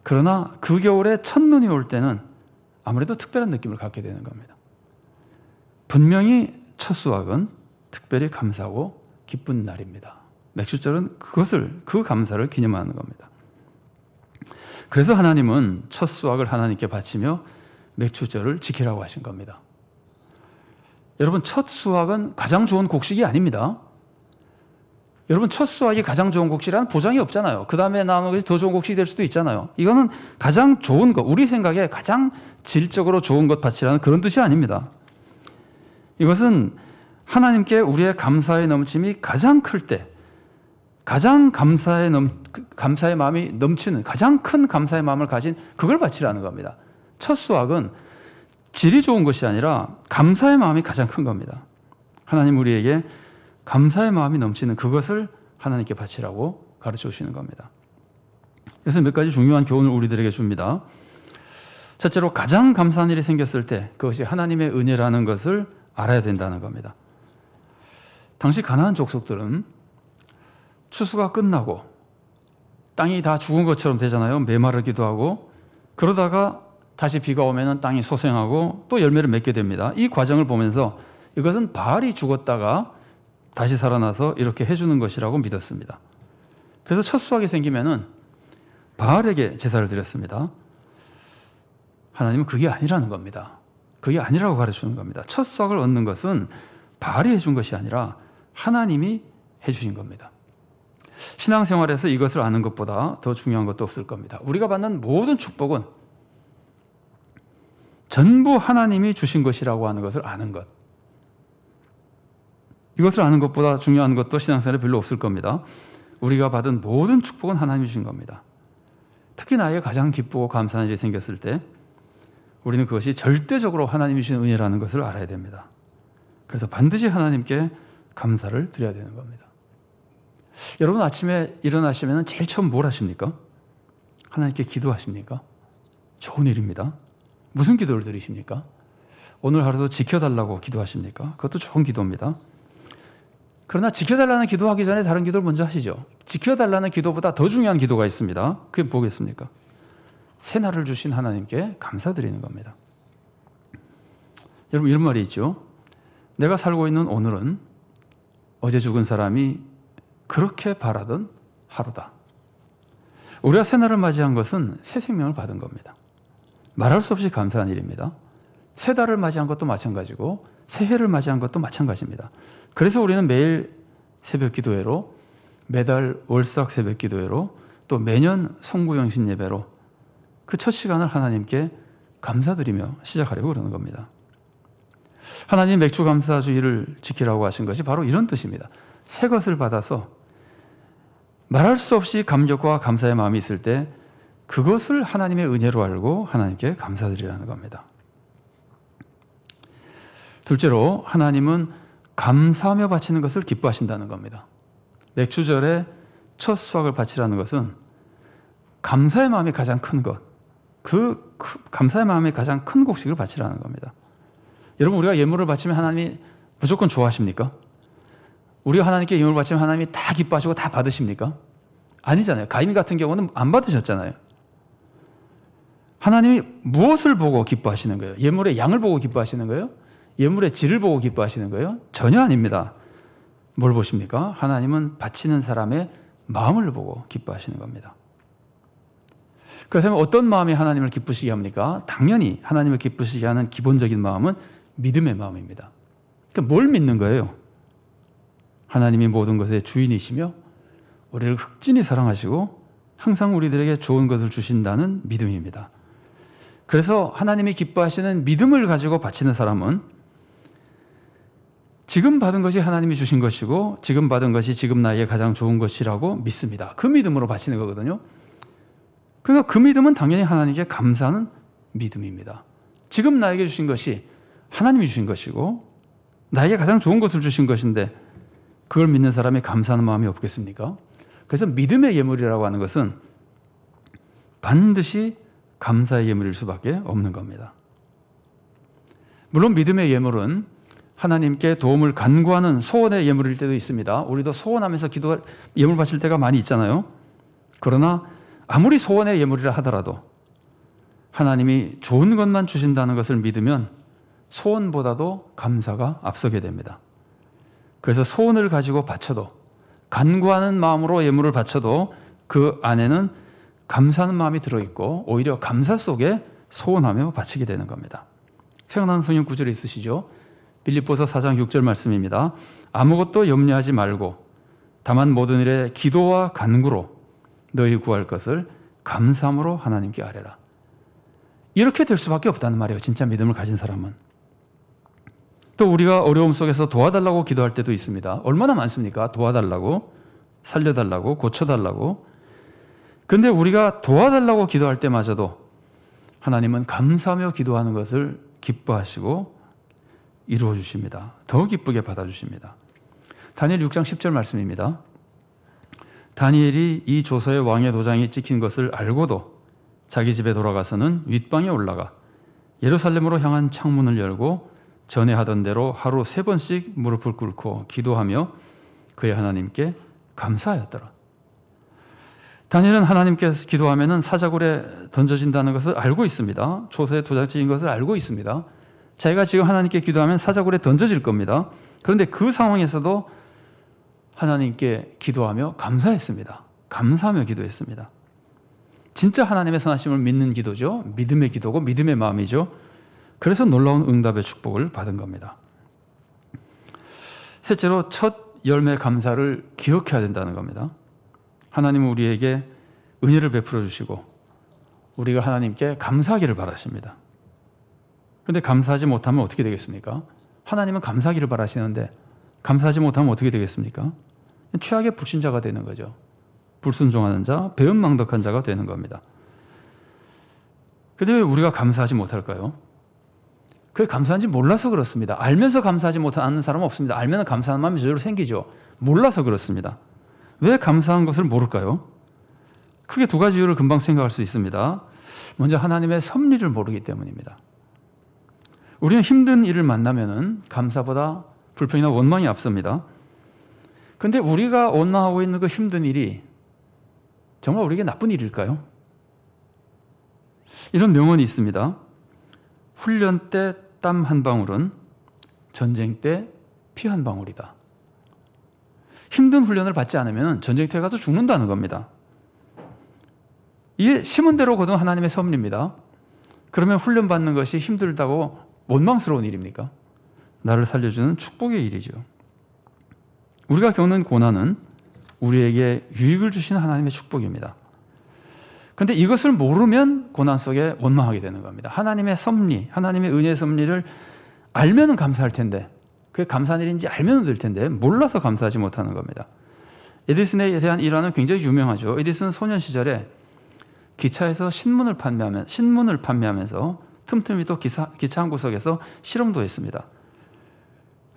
그러나 그 겨울에 첫눈이 올 때는 아무래도 특별한 느낌을 갖게 되는 겁니다. 분명히 첫 수확은 특별히 감사하고 기쁜 날입니다. 맥추절은 그 감사를 기념하는 겁니다. 그래서 하나님은 첫 수확을 하나님께 바치며 맥추절을 지키라고 하신 겁니다. 여러분, 첫 수확은 가장 좋은 곡식이 아닙니다. 여러분, 첫 수확이 가장 좋은 곡식이라는 보장이 없잖아요. 그 다음에 나오는 것이 더 좋은 곡식이 될 수도 있잖아요. 이거는 가장 좋은 것, 우리 생각에 가장 질적으로 좋은 것 바치라는 그런 뜻이 아닙니다. 이것은 하나님께 우리의 감사의 넘침이 가장 클 때, 가장 감사의 마음이 넘치는, 가장 큰 감사의 마음을 가진 그걸 바치라는 겁니다. 첫 수확은 질이 좋은 것이 아니라 감사의 마음이 가장 큰 겁니다. 하나님 우리에게 감사의 마음이 넘치는 그것을 하나님께 바치라고 가르쳐 주시는 겁니다. 그래서 몇 가지 중요한 교훈을 우리들에게 줍니다. 첫째로, 가장 감사한 일이 생겼을 때 그것이 하나님의 은혜라는 것을 알아야 된다는 겁니다. 당시 가나안 족속들은 추수가 끝나고 땅이 다 죽은 것처럼 되잖아요. 메마르기도 하고, 그러다가 다시 비가 오면 땅이 소생하고 또 열매를 맺게 됩니다. 이 과정을 보면서 이것은 바알이 죽었다가 다시 살아나서 이렇게 해주는 것이라고 믿었습니다. 그래서 첫 수확이 생기면은 바알에게 제사를 드렸습니다. 하나님은 그게 아니라는 겁니다. 그게 아니라고 가르치는 겁니다. 첫 수확을 얻는 것은 바알이 해준 것이 아니라 하나님이 해주신 겁니다. 신앙생활에서 이것을 아는 것보다 더 중요한 것도 없을 겁니다. 우리가 받는 모든 축복은 전부 하나님이 주신 것이라고 하는 것을 아는 것. 이것을 아는 것보다 중요한 것도 신앙생활에 별로 없을 겁니다. 우리가 받은 모든 축복은 하나님이 주신 겁니다. 특히 나에게 가장 기쁘고 감사한 일이 생겼을 때 우리는 그것이 절대적으로 하나님이 주신 은혜라는 것을 알아야 됩니다. 그래서 반드시 하나님께 감사를 드려야 되는 겁니다. 여러분, 아침에 일어나시면 제일 처음 뭘 하십니까? 하나님께 기도하십니까? 좋은 일입니다. 무슨 기도를 드리십니까? 오늘 하루도 지켜달라고 기도하십니까? 그것도 좋은 기도입니다. 그러나 지켜달라는 기도하기 전에 다른 기도를 먼저 하시죠. 지켜달라는 기도보다 더 중요한 기도가 있습니다. 그게 뭐겠습니까? 새날을 주신 하나님께 감사드리는 겁니다. 여러분, 이런 말이 있죠. 내가 살고 있는 오늘은 어제 죽은 사람이 그렇게 바라던 하루다. 우리가 새날을 맞이한 것은 새 생명을 받은 겁니다. 말할 수 없이 감사한 일입니다. 새 달을 맞이한 것도 마찬가지고 새해를 맞이한 것도 마찬가지입니다. 그래서 우리는 매일 새벽 기도회로, 매달 월삭 새벽 기도회로, 또 매년 송구영신 예배로 그 첫 시간을 하나님께 감사드리며 시작하려고 그러는 겁니다. 하나님 맥주 감사주의를 지키라고 하신 것이 바로 이런 뜻입니다. 새 것을 받아서 말할 수 없이 감격과 감사의 마음이 있을 때 그것을 하나님의 은혜로 알고 하나님께 감사드리라는 겁니다. 둘째로 하나님은 감사하며 바치는 것을 기뻐하신다는 겁니다. 맥주절에 첫 수확을 바치라는 것은 감사의 마음이 가장 큰 것, 그 감사의 마음이 가장 큰 곡식을 바치라는 겁니다. 여러분, 우리가 예물을 바치면 하나님이 무조건 좋아하십니까? 우리가 하나님께 예물을 바치면 하나님이 다 기뻐하시고 다 받으십니까? 아니잖아요. 가인 같은 경우는 안 받으셨잖아요. 하나님이 무엇을 보고 기뻐하시는 거예요? 예물의 양을 보고 기뻐하시는 거예요? 예물의 질을 보고 기뻐하시는 거예요? 전혀 아닙니다. 뭘 보십니까? 하나님은 바치는 사람의 마음을 보고 기뻐하시는 겁니다. 그렇다면 어떤 마음이 하나님을 기쁘시게 합니까? 당연히 하나님을 기쁘시게 하는 기본적인 마음은 믿음의 마음입니다. 그러니까 뭘 믿는 거예요? 하나님이 모든 것의 주인이시며 우리를 극진히 사랑하시고 항상 우리들에게 좋은 것을 주신다는 믿음입니다. 그래서 하나님이 기뻐하시는 믿음을 가지고 바치는 사람은 지금 받은 것이 하나님이 주신 것이고 지금 받은 것이 지금 나에게 가장 좋은 것이라고 믿습니다. 그 믿음으로 바치는 거거든요. 그러니까 그 믿음은 당연히 하나님께 감사하는 믿음입니다. 지금 나에게 주신 것이 하나님이 주신 것이고 나에게 가장 좋은 것을 주신 것인데 그걸 믿는 사람이 감사하는 마음이 없겠습니까? 그래서 믿음의 예물이라고 하는 것은 반드시 감사의 예물일 수밖에 없는 겁니다. 물론 믿음의 예물은 하나님께 도움을 간구하는 소원의 예물일 때도 있습니다. 우리도 소원하면서 예물 바칠 때가 많이 있잖아요. 그러나 아무리 소원의 예물이라 하더라도 하나님이 좋은 것만 주신다는 것을 믿으면 소원보다도 감사가 앞서게 됩니다. 그래서 소원을 가지고 바쳐도, 간구하는 마음으로 예물을 바쳐도 그 안에는 감사하는 마음이 들어있고 오히려 감사 속에 소원하며 바치게 되는 겁니다. 생각나는 성경 구절이 있으시죠? 빌립보서 4장 6절 말씀입니다. 아무것도 염려하지 말고 다만 모든 일에 기도와 간구로 너희 구할 것을 감사함으로 하나님께 아뢰라. 이렇게 될 수밖에 없다는 말이에요. 진짜 믿음을 가진 사람은. 또 우리가 어려움 속에서 도와달라고 기도할 때도 있습니다. 얼마나 많습니까? 도와달라고, 살려달라고, 고쳐달라고. 그런데 우리가 도와달라고 기도할 때마저도 하나님은 감사하며 기도하는 것을 기뻐하시고 이루어 주십니다. 더 기쁘게 받아주십니다. 다니엘 6장 10절 말씀입니다. 다니엘이 이 조서에 왕의 도장이 찍힌 것을 알고도 자기 집에 돌아가서는 윗방에 올라가 예루살렘으로 향한 창문을 열고 전에 하던 대로 하루 3번씩 무릎을 꿇고 기도하며 그의 하나님께 감사하였더라. 다니엘은 하나님께 기도하면 사자굴에 던져진다는 것을 알고 있습니다. 조서에 도장 찍힌 것을 알고 있습니다. 자기가 지금 하나님께 기도하면 사자굴에 던져질 겁니다. 그런데 그 상황에서도 하나님께 기도하며 감사했습니다. 감사하며 기도했습니다. 진짜 하나님의 선하심을 믿는 기도죠. 믿음의 기도고 믿음의 마음이죠. 그래서 놀라운 응답의 축복을 받은 겁니다. 셋째로 첫 열매 감사를 기억해야 된다는 겁니다. 하나님은 우리에게 은혜를 베풀어 주시고 우리가 하나님께 감사하기를 바라십니다. 그런데 감사하지 못하면 어떻게 되겠습니까? 하나님은 감사하기를 바라시는데 감사하지 못하면 어떻게 되겠습니까? 최악의 불신자가 되는 거죠. 불순종하는 자, 배은망덕한 자가 되는 겁니다. 그런데 왜 우리가 감사하지 못할까요? 그게 감사한지 몰라서 그렇습니다. 알면서 감사하지 못하는 사람은 없습니다. 알면 감사하는 마음이 저절로 생기죠. 몰라서 그렇습니다. 왜 감사한 것을 모를까요? 크게 2가지 이유를 금방 생각할 수 있습니다. 먼저 하나님의 섭리를 모르기 때문입니다. 우리는 힘든 일을 만나면 감사보다 불평이나 원망이 앞섭니다. 그런데 우리가 원망하고 있는 그 힘든 일이 정말 우리에게 나쁜 일일까요? 이런 명언이 있습니다. 훈련 때 땀 한 방울은 전쟁 때 피 한 방울이다. 힘든 훈련을 받지 않으면 전쟁터에 가서 죽는다는 겁니다. 이게 심은 대로 거둔 하나님의 섭리입니다. 그러면 훈련 받는 것이 힘들다고 원망스러운 일입니까? 나를 살려주는 축복의 일이죠. 우리가 겪는 고난은 우리에게 유익을 주시는 하나님의 축복입니다. 그런데 이것을 모르면 고난 속에 원망하게 되는 겁니다. 하나님의 섭리, 하나님의 은혜의 섭리를 알면 감사할 텐데, 그게 감사한 일인지 알면 될 텐데 몰라서 감사하지 못하는 겁니다. 에디슨에 대한 일화는 굉장히 유명하죠. 에디슨은 소년 시절에 기차에서 신문을 판매하면서 틈틈이 또 기차 한 구석에서 실험도 했습니다.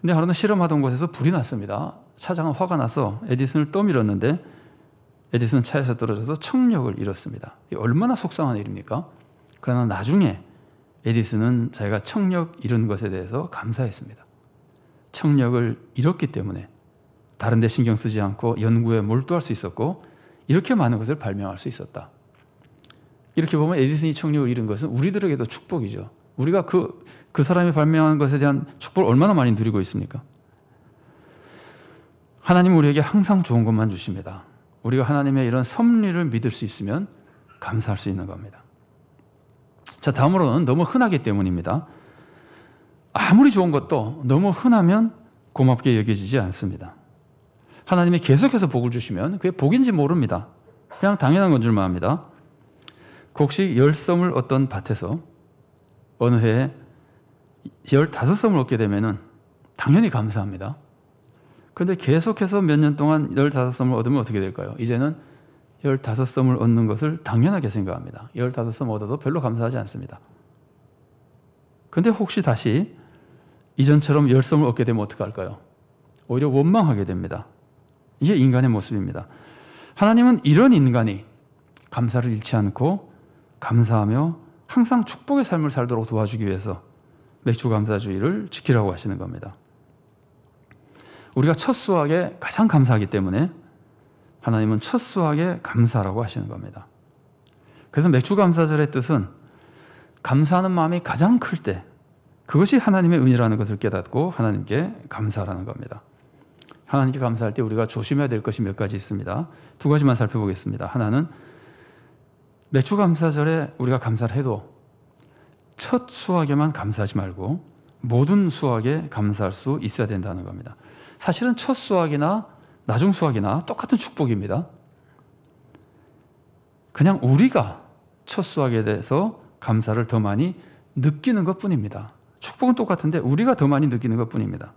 근데 하루는 실험하던 곳에서 불이 났습니다. 차장은 화가 나서 에디슨을 떠밀었는데 에디슨은 차에서 떨어져서 청력을 잃었습니다. 이게 얼마나 속상한 일입니까? 그러나 나중에 에디슨은 자기가 청력 잃은 것에 대해서 감사했습니다. 청력을 잃었기 때문에 다른 데 신경 쓰지 않고 연구에 몰두할 수 있었고 이렇게 많은 것을 발명할 수 있었다. 이렇게 보면 에디슨이 청력을 잃은 것은 우리들에게도 축복이죠. 우리가 그 사람이 발명한 것에 대한 축복을 얼마나 많이 누리고 있습니까? 하나님은 우리에게 항상 좋은 것만 주십니다. 우리가 하나님의 이런 섭리를 믿을 수 있으면 감사할 수 있는 겁니다. 자, 다음으로는 너무 흔하기 때문입니다. 아무리 좋은 것도 너무 흔하면 고맙게 여겨지지 않습니다. 하나님이 계속해서 복을 주시면 그게 복인지 모릅니다. 그냥 당연한 건 줄만 압니다. 혹시 10썸을 얻던 밭에서 어느 해에 15썸을 얻게 되면 당연히 감사합니다. 그런데 계속해서 몇 년 동안 15썸을 얻으면 어떻게 될까요? 이제는 15썸을 얻는 것을 당연하게 생각합니다. 15썸 얻어도 별로 감사하지 않습니다. 그런데 혹시 다시 이전처럼 10썸을 얻게 되면 어떻게 할까요? 오히려 원망하게 됩니다. 이게 인간의 모습입니다. 하나님은 이런 인간이 감사를 잃지 않고 감사하며 항상 축복의 삶을 살도록 도와주기 위해서 맥주감사주의를 지키라고 하시는 겁니다. 우리가 첫 수확에 가장 감사하기 때문에 하나님은 첫 수확에 감사라고 하시는 겁니다. 그래서 맥주감사절의 뜻은 감사하는 마음이 가장 클 때 그것이 하나님의 은혜라는 것을 깨닫고 하나님께 감사하라는 겁니다. 하나님께 감사할 때 우리가 조심해야 될 것이 몇 가지 있습니다. 두 가지만 살펴보겠습니다. 하나는 맥주감사절에 우리가 감사를 해도 첫 수확에만 감사하지 말고 모든 수확에 감사할 수 있어야 된다는 겁니다. 사실은 첫 수확이나 나중 수확이나 똑같은 축복입니다. 그냥 우리가 첫 수확에 대해서 감사를 더 많이 느끼는 것뿐입니다. 축복은 똑같은데 우리가 더 많이 느끼는 것뿐입니다.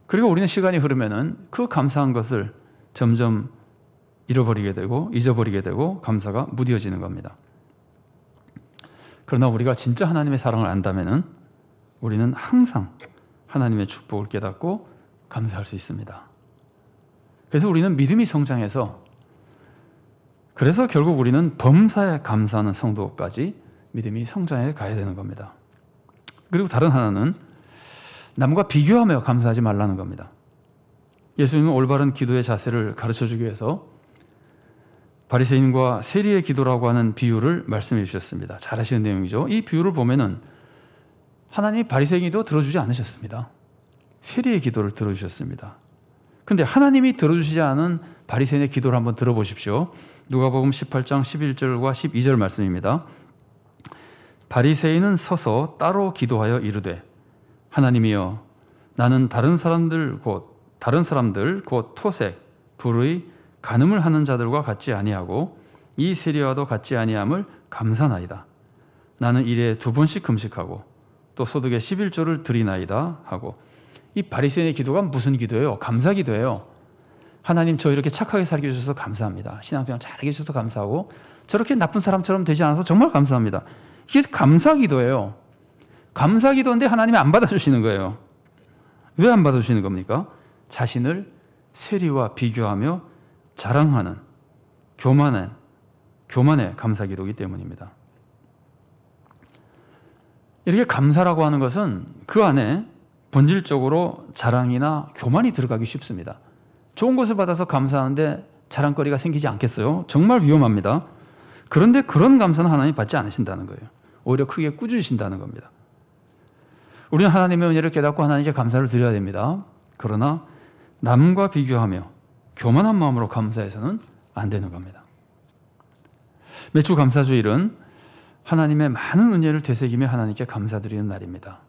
그리고 우리는 시간이 흐르면은 그 감사한 것을 점점 잃어버리게 되고 잊어버리게 되고 감사가 무뎌지는 겁니다. 그러나 우리가 진짜 하나님의 사랑을 안다면은 우리는 항상 하나님의 축복을 깨닫고 감사할 수 있습니다. 그래서 우리는 믿음이 성장해서 그래서 결국 우리는 범사에 감사하는 성도까지 믿음이 성장해 가야 되는 겁니다. 그리고 다른 하나는 남과 비교하며 감사하지 말라는 겁니다. 예수님은 올바른 기도의 자세를 가르쳐주기 위해서 바리새인과 세리의 기도라고 하는 비유를 말씀해 주셨습니다. 잘 아시는 내용이죠. 이 비유를 보면은 하나님이 바리새인 기도 들어주지 않으셨습니다. 세리의 기도를 들어주셨습니다. 그런데 하나님이 들어주시지 않은 바리새인의 기도를 한번 들어보십시오. 누가복음 18장 11절과 12절 말씀입니다. 바리새인은 서서 따로 기도하여 이르되 하나님이여 나는 다른 사람들 곧 토색, 불의, 간음을 하는 자들과 같지 아니하고 이 세리와도 같지 아니함을 감사나이다. 나는 일에 2번씩 금식하고 또 소득의 11조를 드리나이다 하고. 이 바리새인의 기도가 무슨 기도예요? 감사 기도예요. 하나님 저 이렇게 착하게 살게 해주셔서 감사합니다. 신앙생활 잘하게 해주셔서 감사하고 저렇게 나쁜 사람처럼 되지 않아서 정말 감사합니다. 이게 감사 기도예요. 감사 기도인데 하나님이 안 받아주시는 거예요. 왜 안 받아주시는 겁니까? 자신을 세리와 비교하며 자랑하는 교만의 감사 기도이기 때문입니다. 이렇게 감사라고 하는 것은 그 안에 본질적으로 자랑이나 교만이 들어가기 쉽습니다. 좋은 것을 받아서 감사하는데 자랑거리가 생기지 않겠어요? 정말 위험합니다. 그런데 그런 감사는 하나님이 받지 않으신다는 거예요. 오히려 크게 꾸짖으신다는 겁니다. 우리는 하나님의 은혜를 깨닫고 하나님께 감사를 드려야 됩니다. 그러나 남과 비교하며 교만한 마음으로 감사해서는 안 되는 겁니다. 매주 감사주일은 하나님의 많은 은혜를 되새기며 하나님께 감사드리는 날입니다.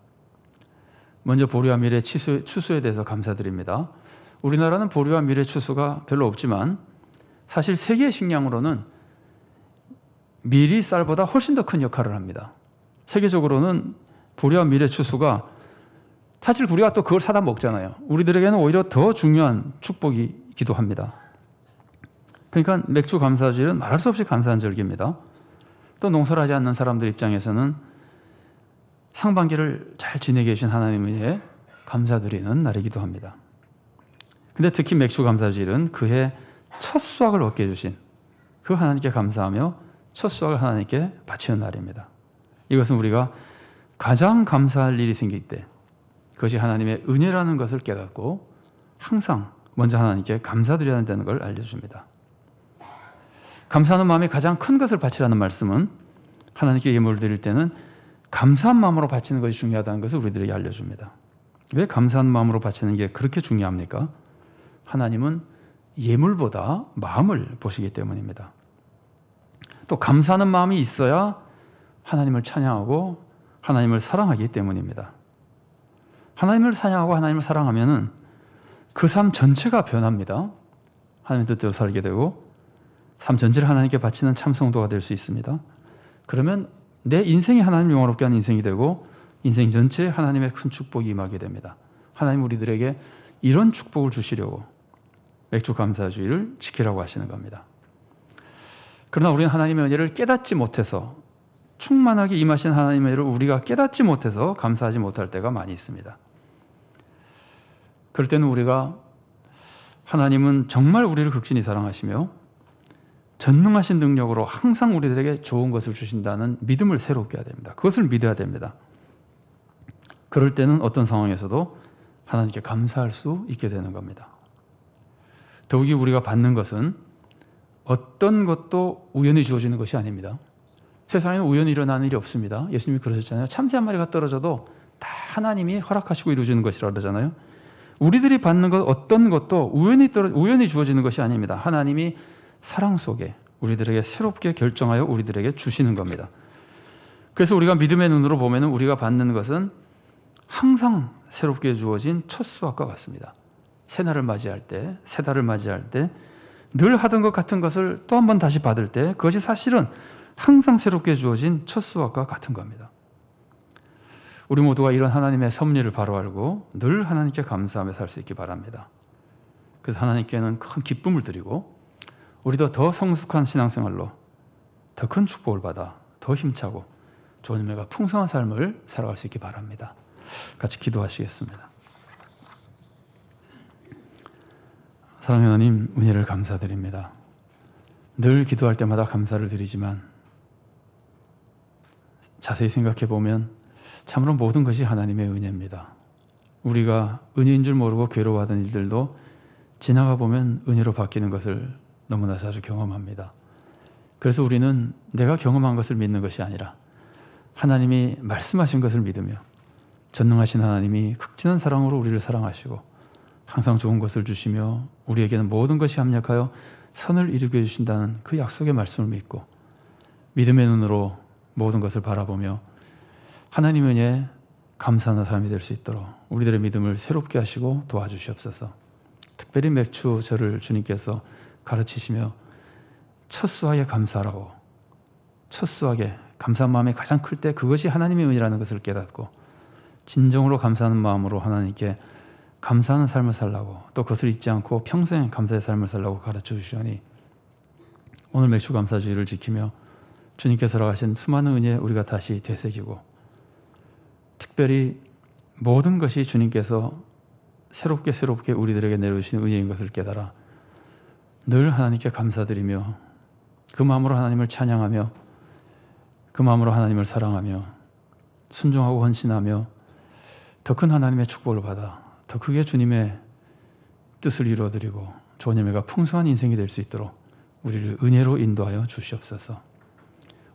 먼저 보리와 밀의 추수에 대해서 감사드립니다. 우리나라는 보리와 밀의 추수가 별로 없지만 사실 세계 식량으로는 밀이 쌀보다 훨씬 더 큰 역할을 합니다. 세계적으로는 보리와 밀의 추수가 사실 우리가 또 그걸 사다 먹잖아요. 우리들에게는 오히려 더 중요한 축복이기도 합니다. 그러니까 맥주 감사주일은 말할 수 없이 감사한 절기입니다. 또 농사를 하지 않는 사람들 입장에서는 상반기를 잘 지내게 해주신 하나님에 감사드리는 날이기도 합니다. 근데 특히 맥주 감사주일은 그해 첫 수확을 얻게 해주신 그 하나님께 감사하며 첫 수확을 하나님께 바치는 날입니다. 이것은 우리가 가장 감사할 일이 생길 때 그것이 하나님의 은혜라는 것을 깨닫고 항상 먼저 하나님께 감사드려야 한다는 걸 알려줍니다. 감사하는 마음이 가장 큰 것을 바치라는 말씀은 하나님께 예물을 드릴 때는 감사한 마음으로 바치는 것이 중요하다는 것을 우리들에게 알려줍니다. 왜 감사한 마음으로 바치는 게 그렇게 중요합니까? 하나님은 예물보다 마음을 보시기 때문입니다. 또 감사하는 마음이 있어야 하나님을 찬양하고 하나님을 사랑하기 때문입니다. 하나님을 찬양하고 하나님을 사랑하면은 그 삶 전체가 변합니다. 하나님 뜻대로 살게 되고 삶 전체를 하나님께 바치는 참 성도가 될 수 있습니다. 그러면 내 인생이 하나님 영화롭게 하는 인생이 되고 인생 전체에 하나님의 큰 축복이 임하게 됩니다. 하나님 우리들에게 이런 축복을 주시려고 맥주 감사주의를 지키라고 하시는 겁니다. 그러나 우리는 하나님의 은혜를 깨닫지 못해서 충만하게 임하신 하나님의 은혜를 우리가 깨닫지 못해서 감사하지 못할 때가 많이 있습니다. 그럴 때는 우리가 하나님은 정말 우리를 극진히 사랑하시며 전능하신 능력으로 항상 우리들에게 좋은 것을 주신다는 믿음을 새롭게 해야 됩니다. 그것을 믿어야 됩니다. 그럴 때는 어떤 상황에서도 하나님께 감사할 수 있게 되는 겁니다. 더욱이 우리가 받는 것은 어떤 것도 우연히 주어지는 것이 아닙니다. 세상에는 우연히 일어나는 일이 없습니다. 예수님이 그러셨잖아요. 참새 한 마리가 떨어져도 다 하나님이 허락하시고 이루어지는 것이라 그러잖아요. 우리들이 받는 것 어떤 것도 우연히 주어지는 것이 아닙니다. 하나님이 사랑 속에 우리들에게 새롭게 결정하여 우리들에게 주시는 겁니다. 그래서 우리가 믿음의 눈으로 보면 우리가 받는 것은 항상 새롭게 주어진 첫 수확과 같습니다. 새날을 맞이할 때, 새 달을 맞이할 때 늘 하던 것 같은 것을 또 한 번 다시 받을 때 그것이 사실은 항상 새롭게 주어진 첫 수확과 같은 겁니다. 우리 모두가 이런 하나님의 섭리를 바로 알고 늘 하나님께 감사하며 살 수 있기 바랍니다. 그래서 하나님께는 큰 기쁨을 드리고 우리도 더 성숙한 신앙생활로 더 큰 축복을 받아 더 힘차고 좋은 열매가 풍성한 삶을 살아갈 수 있기 바랍니다. 같이 기도하시겠습니다. 사랑하는 하나님, 은혜를 감사드립니다. 늘 기도할 때마다 감사를 드리지만 자세히 생각해 보면 참으로 모든 것이 하나님의 은혜입니다. 우리가 은혜인 줄 모르고 괴로워하던 일들도 지나가 보면 은혜로 바뀌는 것을 너무나 자주 경험합니다. 그래서 우리는 내가 경험한 것을 믿는 것이 아니라 하나님이 말씀하신 것을 믿으며 전능하신 하나님이 극진한 사랑으로 우리를 사랑하시고 항상 좋은 것을 주시며 우리에게는 모든 것이 합력하여 선을 이루게 해주신다는 그 약속의 말씀을 믿고 믿음의 눈으로 모든 것을 바라보며 하나님의 은혜에 감사하는 사람이 될 수 있도록 우리들의 믿음을 새롭게 하시고 도와주시옵소서. 특별히 맥주 저를 주님께서 가르치시며 첫 수확에 감사하라고, 첫 수확에 감사한 마음이 가장 클 때 그것이 하나님의 은혜라는 것을 깨닫고 진정으로 감사하는 마음으로 하나님께 감사하는 삶을 살라고, 또 그것을 잊지 않고 평생 감사의 삶을 살라고 가르쳐 주시오니 오늘 맥주 감사주의를 지키며 주님께서 허락하신 수많은 은혜 우리가 다시 되새기고 특별히 모든 것이 주님께서 새롭게 우리들에게 내려주신 은혜인 것을 깨달아 늘 하나님께 감사드리며 그 마음으로 하나님을 찬양하며 그 마음으로 하나님을 사랑하며 순종하고 헌신하며 더 큰 하나님의 축복을 받아 더 크게 주님의 뜻을 이루어드리고 좋은 열매가 풍성한 인생이 될 수 있도록 우리를 은혜로 인도하여 주시옵소서.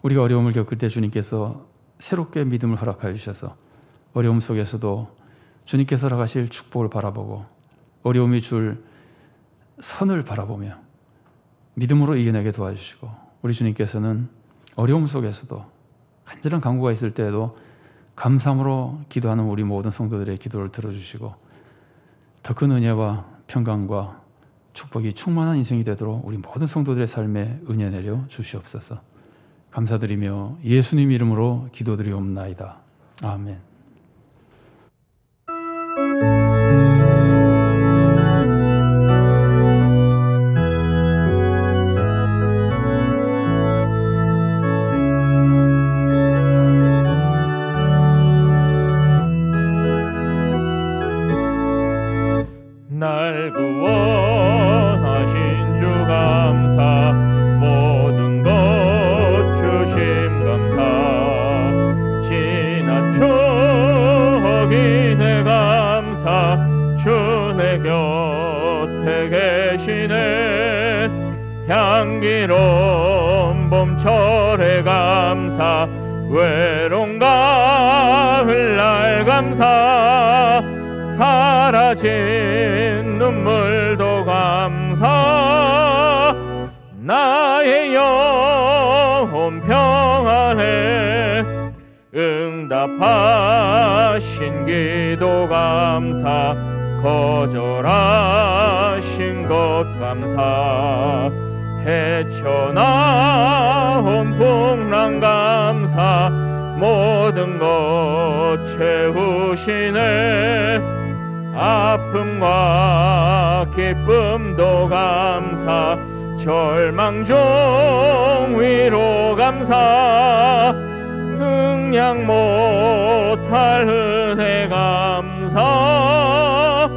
우리가 어려움을 겪을 때 주님께서 새롭게 믿음을 허락하여 주셔서 어려움 속에서도 주님께서 허락하실 축복을 바라보고 어려움이 줄 선을 바라보며 믿음으로 이겨내게 도와주시고 우리 주님께서는 어려움 속에서도 간절한 간구가 있을 때에도 감사함으로 기도하는 우리 모든 성도들의 기도를 들어주시고 더 큰 은혜와 평강과 축복이 충만한 인생이 되도록 우리 모든 성도들의 삶에 은혜 내려 주시옵소서. 감사드리며 예수님 이름으로 기도드리옵나이다. 아멘. 날 구원하신 주 감사, 모든 것 주심 감사, 지난 추억이 내 감사, 주 내 곁에 계시네. 향기로운 봄철의 감사, 외로운 가을날 감사, 사라진 눈물도 감사, 나의 영혼 평안해 응답하신 기도 감사, 거절하신 것 감사, 헤쳐나온 풍랑 감사, 모든 것 채우시네. 아픔과 기쁨도 감사, 절망 중 위로 감사, 승량 못할 은혜 감사,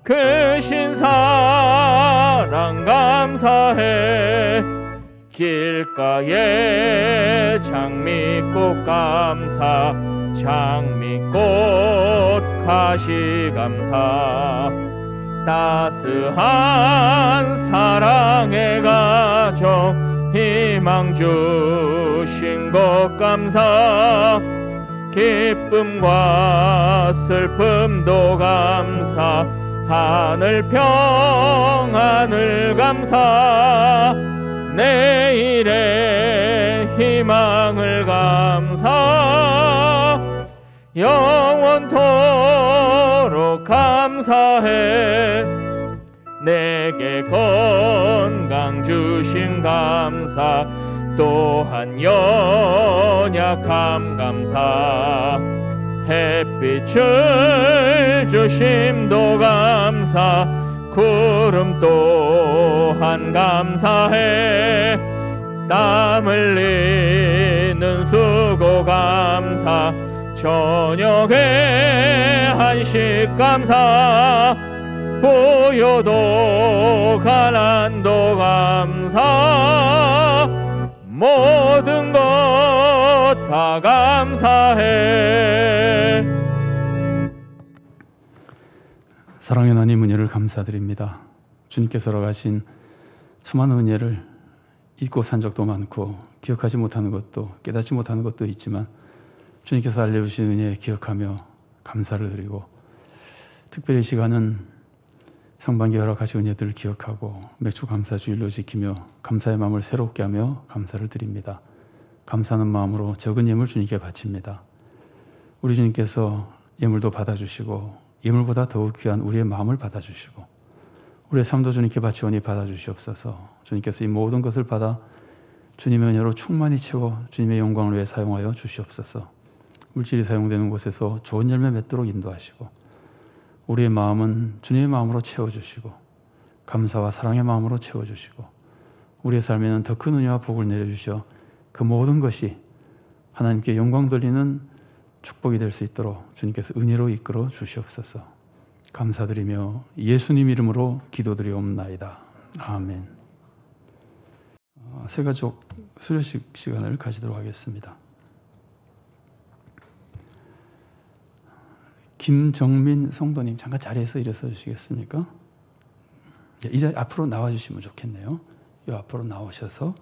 크신 사랑 감사해. 길가에 장미꽃 감사, 장미꽃 가시 감사, 따스한 사랑의 가정 희망 주신 것 감사, 기쁨과 슬픔도 감사, 하늘 평안을 감사, 내일의 희망을 감사, 영원토록 감사해. 내게 건강 주신 감사, 또한 연약함 감사, 햇빛을 주심도 감사, 구름 또한 감사해. 땀 흘리는 수고 감사, 저녁에 한식 감사, 부요도 가난도 감사, 모든 것 다 감사해. 사랑의 하나님, 은혜를 감사드립니다. 주님께서 허락하신 수많은 은혜를 잊고 산 적도 많고 기억하지 못하는 것도, 깨닫지 못하는 것도 있지만 주님께서 알려주신 은혜 기억하며 감사를 드리고, 특별히 이 시간은 성반기 허락하신 은혜들을 기억하고 매주 감사주일로 지키며 감사의 마음을 새롭게 하며 감사를 드립니다. 감사하는 마음으로 적은 예물 주님께 바칩니다. 우리 주님께서 예물도 받아주시고 예물보다 더욱 귀한 우리의 마음을 받아주시고 우리의 삶도 주님께 바치오니 받아주시옵소서. 주님께서 이 모든 것을 받아 주님의 은혜로 충만히 채워 주님의 영광을 위해 사용하여 주시옵소서. 물질이 사용되는 곳에서 좋은 열매 맺도록 인도하시고, 우리의 마음은 주님의 마음으로 채워주시고 감사와 사랑의 마음으로 채워주시고, 우리의 삶에는 더 큰 은혜와 복을 내려주셔 그 모든 것이 하나님께 영광 돌리는 축복이 될 수 있도록 주님께서 은혜로 이끌어 주시옵소서. 감사드리며 예수님 이름으로 기도드리옵나이다. 아멘. 새가족 수료식 시간을 가지도록 하겠습니다. 김정민 성도님, 잠깐 자리에서 일어서 주시겠습니까? 이 자리 앞으로 나와주시면 좋겠네요. 이 앞으로 나오셔서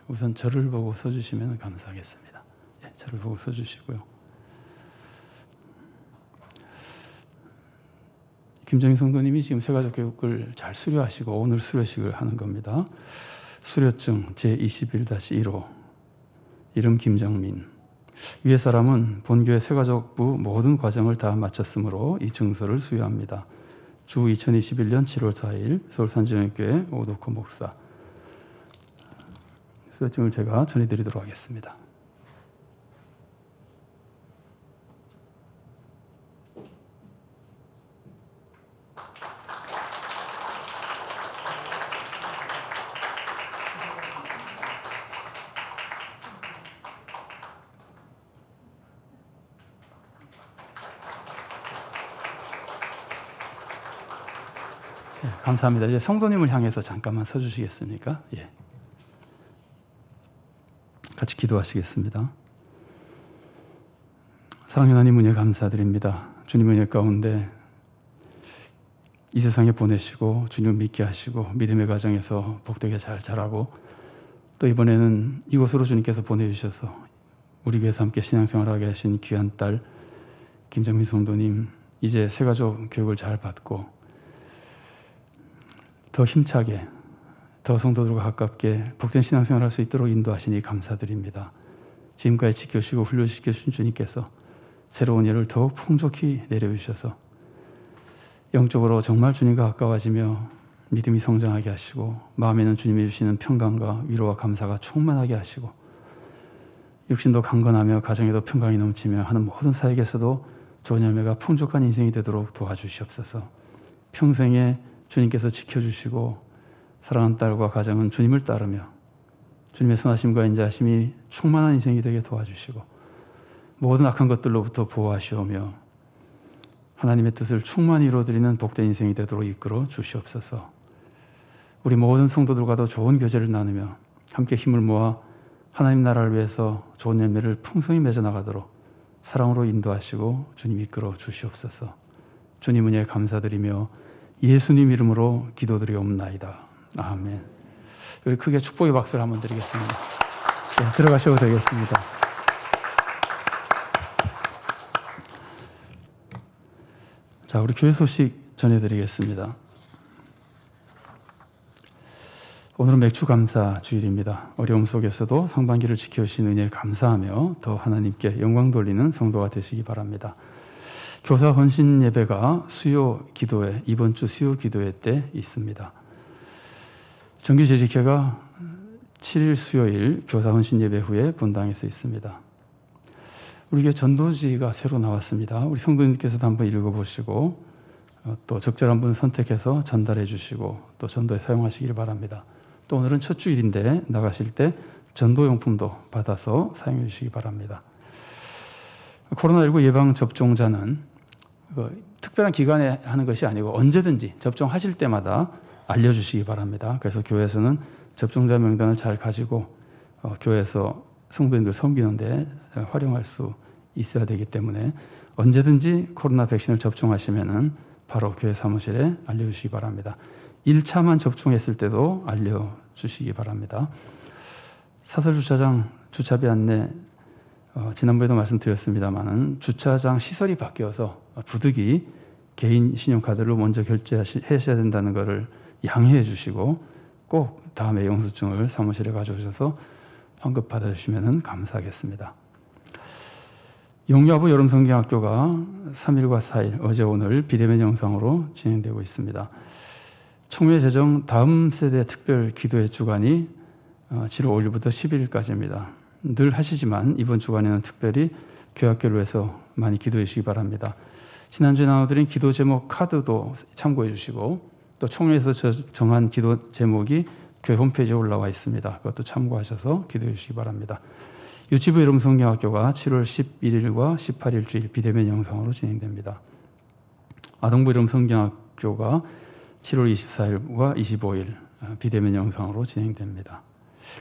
우선 저를 보고 서주시면 감사하겠습니다. 저를 보고 서주시고요. 김정희 성도님이 지금 세가족 교육을 잘 수료하시고 오늘 수료식을 하는 겁니다. 수료증 제21-1호 이름 김정민. 위에 사람은 본교회 세가족부 모든 과정을 다 마쳤으므로 이 증서를 수여합니다. 주 2021년 7월 4일 서울산지영교회 오덕호 목사. 수여증을 제가 전해드리도록 하겠습니다. 네, 감사합니다. 이제 성도님을 향해서 잠깐만 서주시겠습니까? 예. 같이 기도하시겠습니다. 사랑하는 하나님 은혜 감사드립니다. 주님 은혜 가운데 이 세상에 보내시고 주님을 믿게 하시고 믿음의 과정에서 복되게 잘 자라고 또 이번에는 이곳으로 주님께서 보내주셔서 우리 교회에서 함께 신앙생활하게 하신 귀한 딸 김정민 성도님 이제 세가족 교육을 잘 받고 더 힘차게 더 성도들과 가깝게 복된 신앙생활을 할 수 있도록 인도하시니 감사드립니다. 지금까지 지켜주시고 훈련시켜 주신 주님께서 새로운 예를 더욱 풍족히 내려주셔서 영적으로 정말 주님과 가까워지며 믿음이 성장하게 하시고 마음에는 주님이 주시는 평강과 위로와 감사가 충만하게 하시고 육신도 강건하며 가정에도 평강이 넘치며 하는 모든 사역에서도 좋은 열매가 풍족한 인생이 되도록 도와주시옵소서. 평생에 주님께서 지켜주시고 사랑하는 딸과 가정은 주님을 따르며 주님의 선하심과 인자하심이 충만한 인생이 되게 도와주시고 모든 악한 것들로부터 보호하시오며 하나님의 뜻을 충만히 이루어드리는 복된 인생이 되도록 이끌어 주시옵소서. 우리 모든 성도들과도 좋은 교제를 나누며 함께 힘을 모아 하나님 나라를 위해서 좋은 열매를 풍성히 맺어나가도록 사랑으로 인도하시고 주님 이끌어 주시옵소서. 주님 은혜에 감사드리며 예수님 이름으로 기도드리옵나이다. 아멘. 우리 크게 축복의 박수를 한번 드리겠습니다. 네, 들어가셔도 되겠습니다. 자, 우리 교회 소식 전해드리겠습니다. 오늘은 맥주 감사 주일입니다. 어려움 속에서도 상반기를 지켜주신 은혜에 감사하며 더 하나님께 영광 돌리는 성도가 되시기 바랍니다. 교사 헌신 예배가 수요 기도회, 이번 주 수요 기도회 때 있습니다. 정기 재직회가 7일 수요일 교사 헌신 예배 후에 본당에서 있습니다. 우리 교회 전도지가 새로 나왔습니다. 우리 성도님께서도 한번 읽어보시고 또 적절한 분 선택해서 전달해 주시고 또 전도에 사용하시길 바랍니다. 또 오늘은 첫 주일인데 나가실 때 전도용품도 받아서 사용해 주시기 바랍니다. 코로나19 예방 접종자는 특별한 기간에 하는 것이 아니고 언제든지 접종하실 때마다 알려주시기 바랍니다. 그래서 교회에서는 접종자 명단을 잘 가지고 교회에서 성도님들 섬기는데 활용할 수 있어야 되기 때문에 언제든지 코로나 백신을 접종하시면은 바로 교회 사무실에 알려주시기 바랍니다. 1차만 접종했을 때도 알려주시기 바랍니다. 사설주차장 주차비 안내 지난번에도 말씀드렸습니다만 주차장 시설이 바뀌어서 부득이 개인 신용카드로 먼저 결제하셔야 된다는 것을 양해해 주시고 꼭 다음에 영수증을 사무실에 가져오셔서 환급 받아주시면 감사하겠습니다. 용야부 여름성경학교가 3일과 4일 어제 오늘 비대면 영상으로 진행되고 있습니다. 총회 제정 다음 세대 특별 기도회 주간이 7월 5일부터 11일까지입니다. 늘 하시지만 이번 주간에는 특별히 교학교를 위해서 많이 기도해 주시기 바랍니다. 지난주에 나눠드린 기도 제목 카드도 참고해 주시고 또 총회에서 정한 기도 제목이 교회 홈페이지에 올라와 있습니다. 그것도 참고하셔서 기도해 주시기 바랍니다. 유치부 여름성경학교가 7월 11일과 18일 주일 비대면 영상으로 진행됩니다. 아동부 여름성경학교가 7월 24일과 25일 비대면 영상으로 진행됩니다.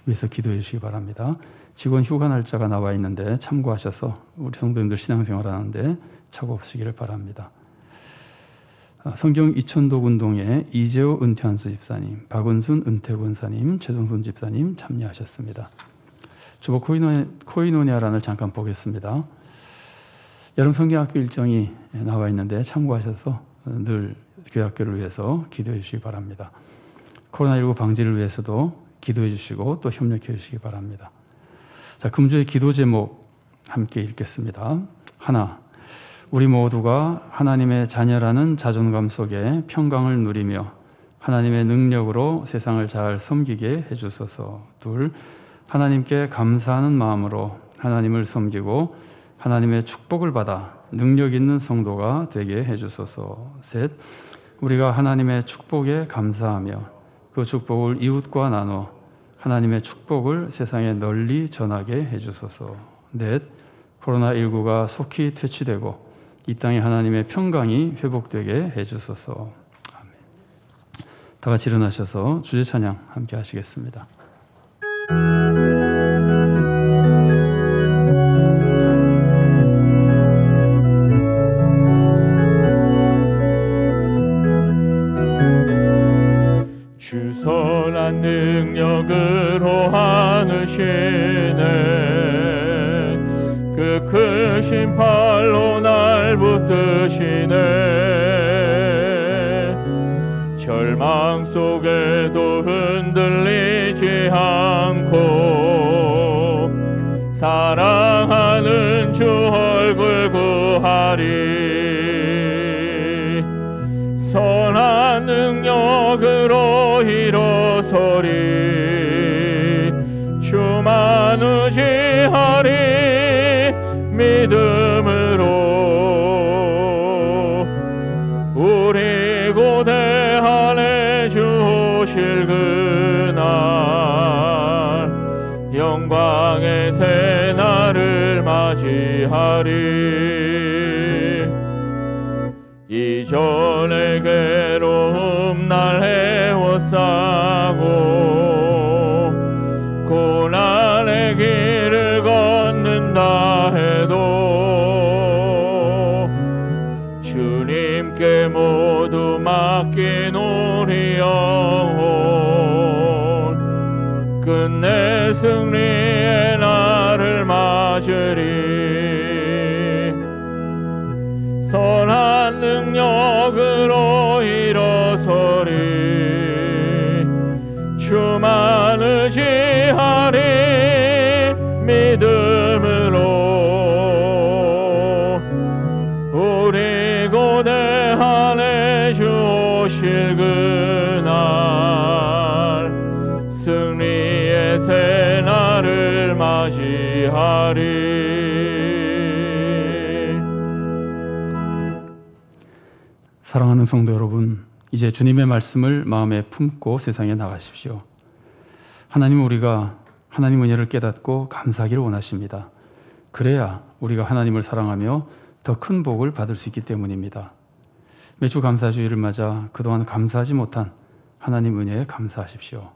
위해서 기도해 주시기 바랍니다. 직원 휴가 날짜가 나와 있는데 참고하셔서 우리 성도님들 신앙생활 하는데 착오 없으시기를 바랍니다. 성경 이천독 운동에 이재호 은퇴한수 집사님, 박은순 은퇴 권사님, 최정순 집사님 참여하셨습니다. 주보 코이노니아란을 잠깐 보겠습니다. 여름 성경학교 일정이 나와 있는데 참고하셔서 늘 교회학교를 위해서 기도해 주시기 바랍니다. 코로나19 방지를 위해서도 기도해 주시고 또 협력해 주시기 바랍니다. 자, 금주의 기도 제목 함께 읽겠습니다. 하나, 우리 모두가 하나님의 자녀라는 자존감 속에 평강을 누리며 하나님의 능력으로 세상을 잘 섬기게 해주소서. 둘, 하나님께 감사하는 마음으로 하나님을 섬기고 하나님의 축복을 받아 능력 있는 성도가 되게 해주소서. 셋, 우리가 하나님의 축복에 감사하며 그 축복을 이웃과 나눠 하나님의 축복을 세상에 널리 전하게 해주소서. 넷, 코로나19가 속히 퇴치되고 이 땅에 하나님의 평강이 회복되게 해주소서. 아멘. 다 같이 일어나셔서 주제 찬양 함께 하시겠습니다. 주 선한 능력으로 하느시네 그 크신 팔로 날 붙드시네 절망 속에도 흔들리지 않고 사랑하는 주 얼굴 구하리 선한 능력으로 일어서리 주만 의지하리 믿음으로 우리 고대하네 주 오실 그날 영광의 새날을 맞이하리 이전의 괴로움 날 헤워싸고 고난의 길을 걷는다 해도 주님께 모두 맡긴 우리 영혼 끝내 승리의 날을 맞으리 선한 능력으로 일어서리 주만 의지하리 믿음으로 우리 고대하네 주 오실 그날 승리의 새날을 맞이하리. 사랑하는 성도 여러분, 이제 주님의 말씀을 마음에 품고 세상에 나가십시오. 하나님은 우리가 하나님 은혜를 깨닫고 감사하기를 원하십니다. 그래야 우리가 하나님을 사랑하며 더 큰 복을 받을 수 있기 때문입니다. 매주 감사주일을 맞아 그동안 감사하지 못한 하나님 은혜에 감사하십시오.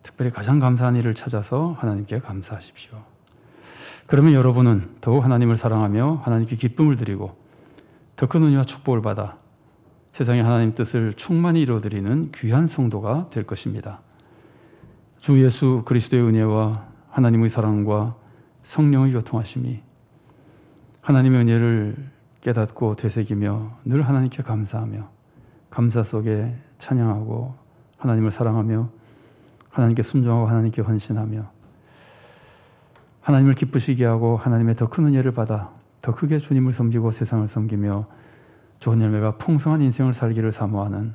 특별히 가장 감사한 일을 찾아서 하나님께 감사하십시오. 그러면 여러분은 더욱 하나님을 사랑하며 하나님께 기쁨을 드리고 더 큰 은혜와 축복을 받아 세상에 하나님 뜻을 충만히 이루어드리는 귀한 성도가 될 것입니다. 주 예수 그리스도의 은혜와 하나님의 사랑과 성령의 교통하심이 하나님의 은혜를 깨닫고 되새기며 늘 하나님께 감사하며 감사 속에 찬양하고 하나님을 사랑하며 하나님께 순종하고 하나님께 헌신하며 하나님을 기쁘시게 하고 하나님의 더 큰 은혜를 받아 더 크게 주님을 섬기고 세상을 섬기며 좋은 열매가 풍성한 인생을 살기를 사모하는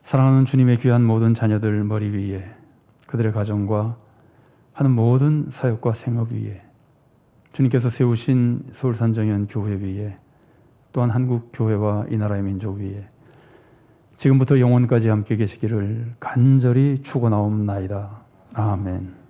사랑하는 주님의 귀한 모든 자녀들 머리 위에 그들의 가정과 하는 모든 사역과 생업 위에 주님께서 세우신 서울산정연 교회 위에 또한 한국 교회와 이 나라의 민족 위에 지금부터 영원까지 함께 계시기를 간절히 축원하옵나이다. 아멘.